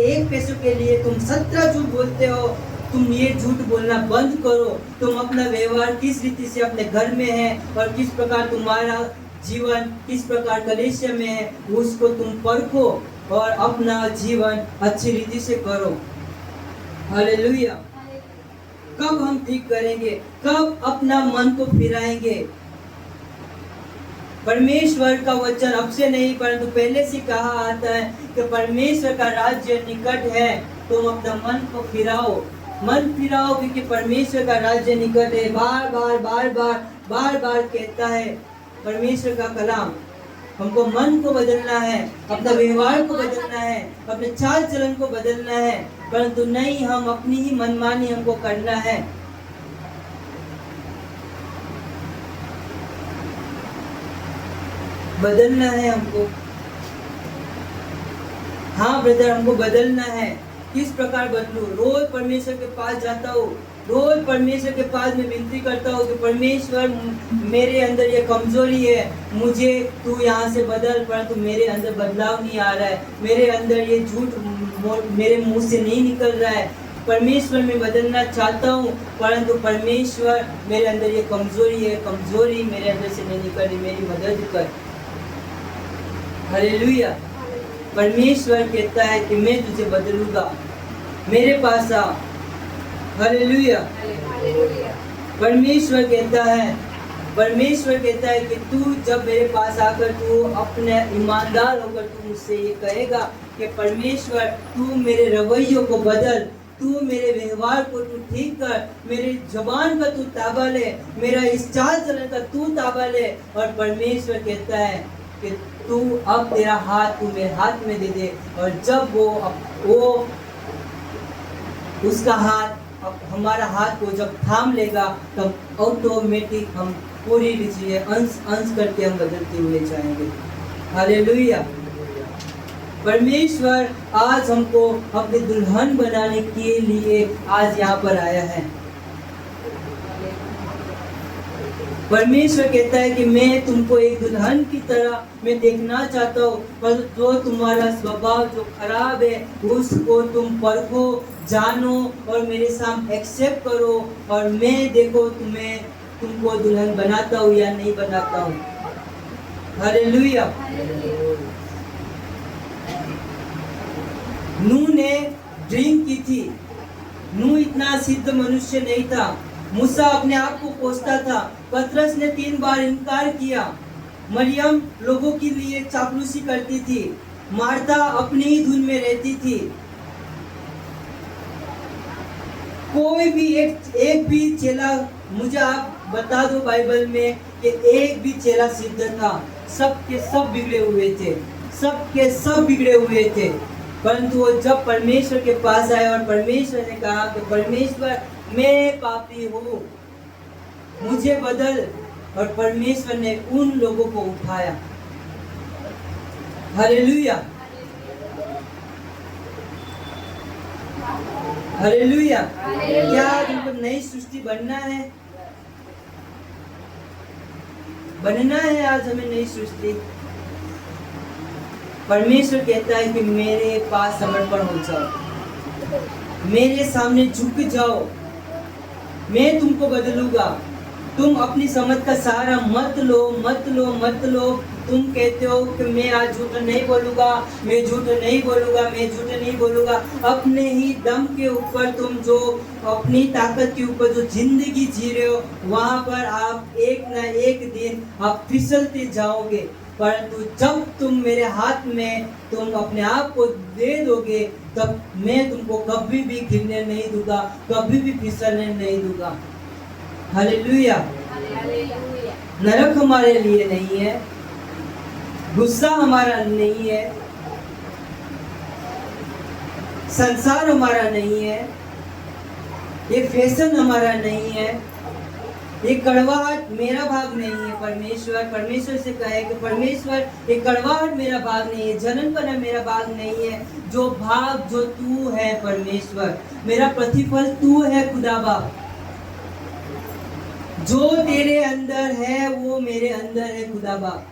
एक पैसों के लिए तुम 17 झूठ बोलते हो। तुम ये झूठ बोलना बंद करो। तुम अपना व्यवहार किस रीति से अपने घर में है और किस प्रकार तुम्हारा जीवन किस प्रकार कलीसिया में है, उसको तुम परखो और अपना जीवन अच्छी रीति से करो। हालेलुया। कब हम ठीक करेंगे? कब अपना मन को फिराएंगे? परमेश्वर का वचन अब से नहीं परंतु पहले से कहा आता है कि परमेश्वर का राज्य निकट है। तुम अपना मन को फिराओ, क्योंकि परमेश्वर का राज्य निकट है। बार बार कहता है परमेश्वर का कलाम। हमको मन को बदलना है, अपना व्यवहार को बदलना है, अपने चाल चलन को बदलना है, परंतु नहीं हम अपनी ही मनमानी हमको करना है। बदलना है हमको। हाँ ब्रदर, हमको बदलना है। किस प्रकार बदलूं? रोज परमेश्वर के पास जाता हूँ, रोज परमेश्वर के पास में विनती करता हूँ कि परमेश्वर मेरे अंदर ये कमजोरी है, मुझे तू यहाँ से बदल। परंतु मेरे अंदर बदलाव नहीं आ रहा है, मेरे अंदर ये झूठ मेरे मुंह से नहीं निकल रहा है। परमेश्वर में बदलना चाहता हूँ, परंतु परमेश्वर मेरे अंदर ये कमजोरी मेरे अंदर से नहीं निकल रही, मेरी मदद कर। हालेलुया। परमेश्वर कहता है कि मैं तुझे बदलूंगा, मेरे पास आ। हालेलुया। परमेश्वर कहता है कि तू जब मेरे पास आकर तू अपने ईमानदार होकर तू मुझसे ये कहेगा कि परमेश्वर तू मेरे रवैयों को बदल, तू मेरे व्यवहार को तू ठीक कर, मेरे जबान का तू ताबा ले, मेरा इस चाल चलन का तू ताबा ले। और परमेश्वर कहता है कि तू अब तेरा हाथ तू मेरे हाथ में दे दे। और जब वो उसका हाथ हमारा हाथ को जब थाम लेगा तब ऑटोमेटिक हम पूरी रीति अंश करके हम बदलते हुए जाएंगे। हालेलुया। परमेश्वर आज हमको अपनी दुल्हन बनाने के लिए आज यहाँ पर आया है। परमेश्वर कहता है कि मैं तुमको एक दुल्हन की तरह मैं देखना चाहता हूँ, पर जो तुम्हारा स्वभाव जो खराब है उसको तुम परखो, जानो और मेरे सामने एक्सेप्ट करो, और मैं देखो तुमको दुल्हन बनाता हूँ या नहीं बनाता हूँ। हालेलुया। नूह ने ड्रिंक की थी। नूह इतना सिद्ध मनुष्य नहीं था। मूसा अपने आप को कोसता था। पतरस ने 3 बार इनकार किया। मरियम लोगों के लिए चापलूसी करती थी। मार्था अपनी ही धुन में रहती थी। कोई भी एक भी चेला, मुझे आप बता दो बाइबल में कि एक भी चेला सिद्ध था। सब के सब बिगड़े हुए थे। परंतु वो जब परमेश्वर के पास आए और परमेश्वर ने कहा कि परमेश्वर मैं पापी हूँ, मुझे बदल, और परमेश्वर ने उन लोगों को उठाया। हालेलुया। हालेलुया। क्या तुमको नई सृष्टि बनना है? आज हमें नई सृष्टि। परमेश्वर कहता है कि मेरे पास समर्पण हो जाओ, मेरे सामने झुक जाओ, मैं तुमको बदलूंगा। तुम अपनी समझ का सहारा मत लो। तुम कहते हो कि मैं आज झूठ नहीं बोलूंगा। अपने ही दम के ऊपर तुम जो अपनी ताकत के ऊपर जो जिंदगी जी रहे हो, वहां पर आप एक ना एक दिन आप फिसलते जाओगे। परंतु जब तुम मेरे हाथ में तुम अपने आप को दे दोगे, तब मैं तुमको कभी भी गिरने नहीं दूंगा, कभी भी फिसलने नहीं दूंगा। हालेलुया। नरक हमारे लिए नहीं है, गुस्सा हमारा नहीं है, संसार हमारा नहीं है, ये फैशन हमारा नहीं है, ये कड़वाहट मेरा भाग नहीं है। परमेश्वर से कहे कि परमेश्वर ये कड़वाहट मेरा भाग नहीं है, जलनपना मेरा भाग नहीं है। जो भाग जो तू है परमेश्वर, मेरा प्रतिफल तू है खुदा बाप। जो तेरे अंदर है वो मेरे अंदर है खुदा बाप।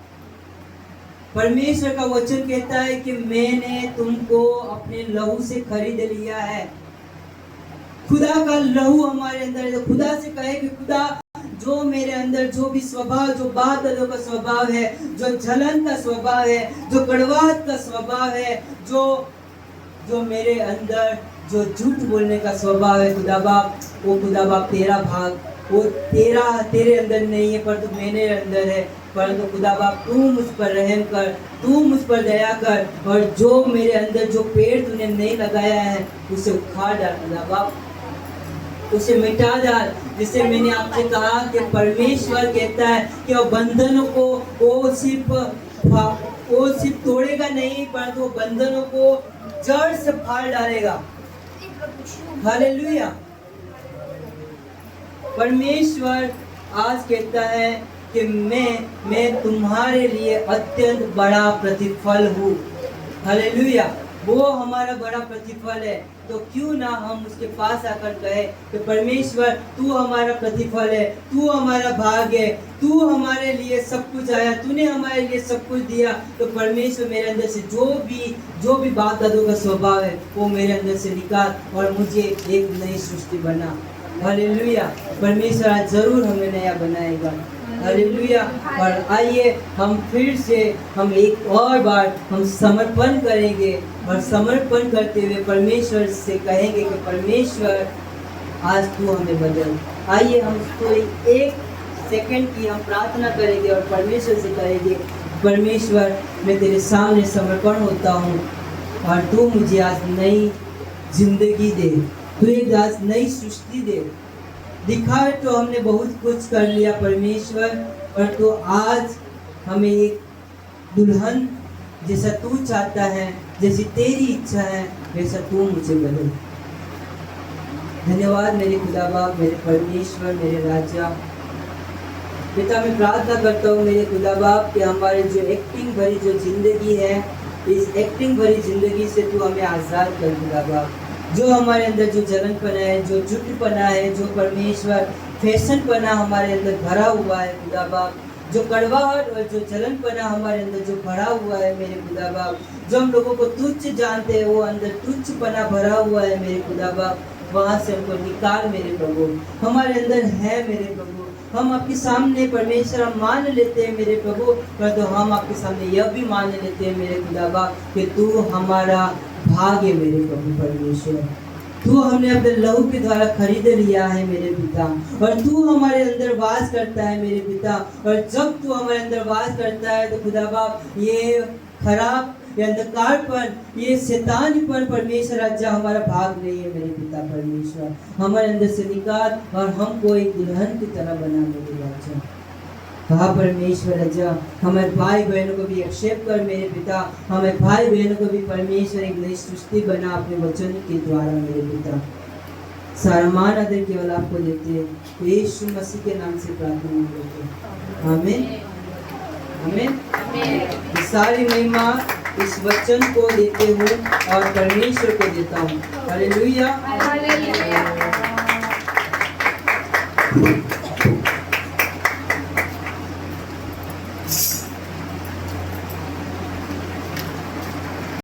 परमेश्वर का वचन कहता है कि मैंने तुमको अपने लहू से खरीद लिया है। खुदा का लहू हमारे अंदर है। तो खुदा से कहे कि खुदा, जो मेरे अंदर जो भी स्वभाव, जो बादलों का स्वभाव है, जो जलन का स्वभाव है, जो कड़वाहट का स्वभाव है, जो मेरे अंदर जो झूठ बोलने का स्वभाव है खुदा बाप, वो खुदा बाप तेरा भाग, वो तेरे अंदर नहीं है पर तो मेरे अंदर है। परंतु खुदा बाप तू मुझ पर रहम कर, तू मुझ पर दया कर, और जो मेरे अंदर जो पेड़ तूने नहीं लगाया है उसे उखाड़ डाल खुदा बाप, उसे मिटा डाल। जिससे मैंने आपसे कहा कि परमेश्वर कहता है कि वो बंधनों को वो सिर्फ तोड़ेगा नहीं, परंतु वो बंधनों को जड़ से फाड़ डालेगा। हालेलुया। परमेश्वर आज कहता है कि मैं तुम्हारे लिए अत्यंत बड़ा प्रतिफल हूँ। हालेलुया। वो हमारा बड़ा प्रतिफल है। तो क्यों ना हम उसके पास आकर कहे कि परमेश्वर तू हमारा प्रतिफल है, तू हमारा भाग है, तू हमारे लिए सब कुछ आया, तूने हमारे लिए सब कुछ दिया। तो परमेश्वर मेरे अंदर से जो भी बाप दादों का स्वभाव है वो मेरे अंदर से निकाल और मुझे एक नई सृष्टि बना। हालेलुया। परमेश्वर आज जरूर हमें नया बनाएगा। हालेलुया। और आइए हम फिर से हम एक और बार हम समर्पण करेंगे और समर्पण करते हुए परमेश्वर से कहेंगे कि परमेश्वर आज तू हमें बदल। आइए हम थोड़ी एक सेकंड की हम प्रार्थना करेंगे और परमेश्वर से कहेंगे, परमेश्वर मैं तेरे सामने समर्पण होता हूँ और तू मुझे आज नई जिंदगी दे, तू एक आज नई सृष्टि दे। दिखा तो हमने बहुत कुछ कर लिया परमेश्वर, पर तो आज हमें एक दुल्हन जैसा तू चाहता है, जैसी तेरी इच्छा है वैसा तू मुझे बदल। धन्यवाद मेरे खुदा बाप, मेरे परमेश्वर, मेरे राजा। पिता मैं प्रार्थना करता हूँ मेरे खुदा बाप कि हमारे जो एक्टिंग भरी जो जिंदगी है, इस एक्टिंग भरी जिंदगी से तू हमें आज़ाद कर खुदा बाप। जो हमारे अंदर जो जलनपना है, जो झूठपना है, जो परमेश्वर फैशनपना हमारे अंदर भरा हुआ है खुदा बाप, जो कड़वाहट और जो जलनपना हमारे अंदर जो भरा हुआ है मेरे खुदा बाप, जो हम लोगों को तुच्छ जानते हैं वो अंदर तुच्छपना भरा हुआ है मेरे खुदा बाप, वहाँ से हमको निकाल मेरे प्रभु। हमारे अंदर है मेरे प्रभु, हम आपके सामने परमेश्वर हम मान लेते हैं मेरे प्रभु, पर तो हम आपके सामने यह भी मान लेते हैं मेरे खुदा बाप कि तू हमारा भाग है मेरे प्रभु परमेश्वर। तू हमने अपने लहू के द्वारा खरीद लिया है मेरे पिता, और तू हमारे अंदर वास करता है मेरे पिता। और जब तू हमारे अंदर वास करता है तो खुदा बाप ये खराब, ये अंधकारपन, ये शैतानीपन परमेश्वर राजा हमारा भाग नहीं है मेरे पिता परमेश्वर। हमारे अंदर से निकाल और हमको एक दुल्हन की तरह बना मेरे राजा। कहा परमेश्वर राजा, हमारे भाई बहनों को भी एक्सेप्ट कर मेरे पिता, हमारे भाई बहनों को भी परमेश्वर एक नई सृष्टि बना अपने वचन के द्वारा मेरे पिता। सारा मान आदर केवल आपको देते हैं, यीशु मसीह के नाम से प्रार्थना करते हैं, आमीन आमीन। सारी महिमा इस वचन को देते हूँ और परमेश्वर को देता हूँ। हालेलुया।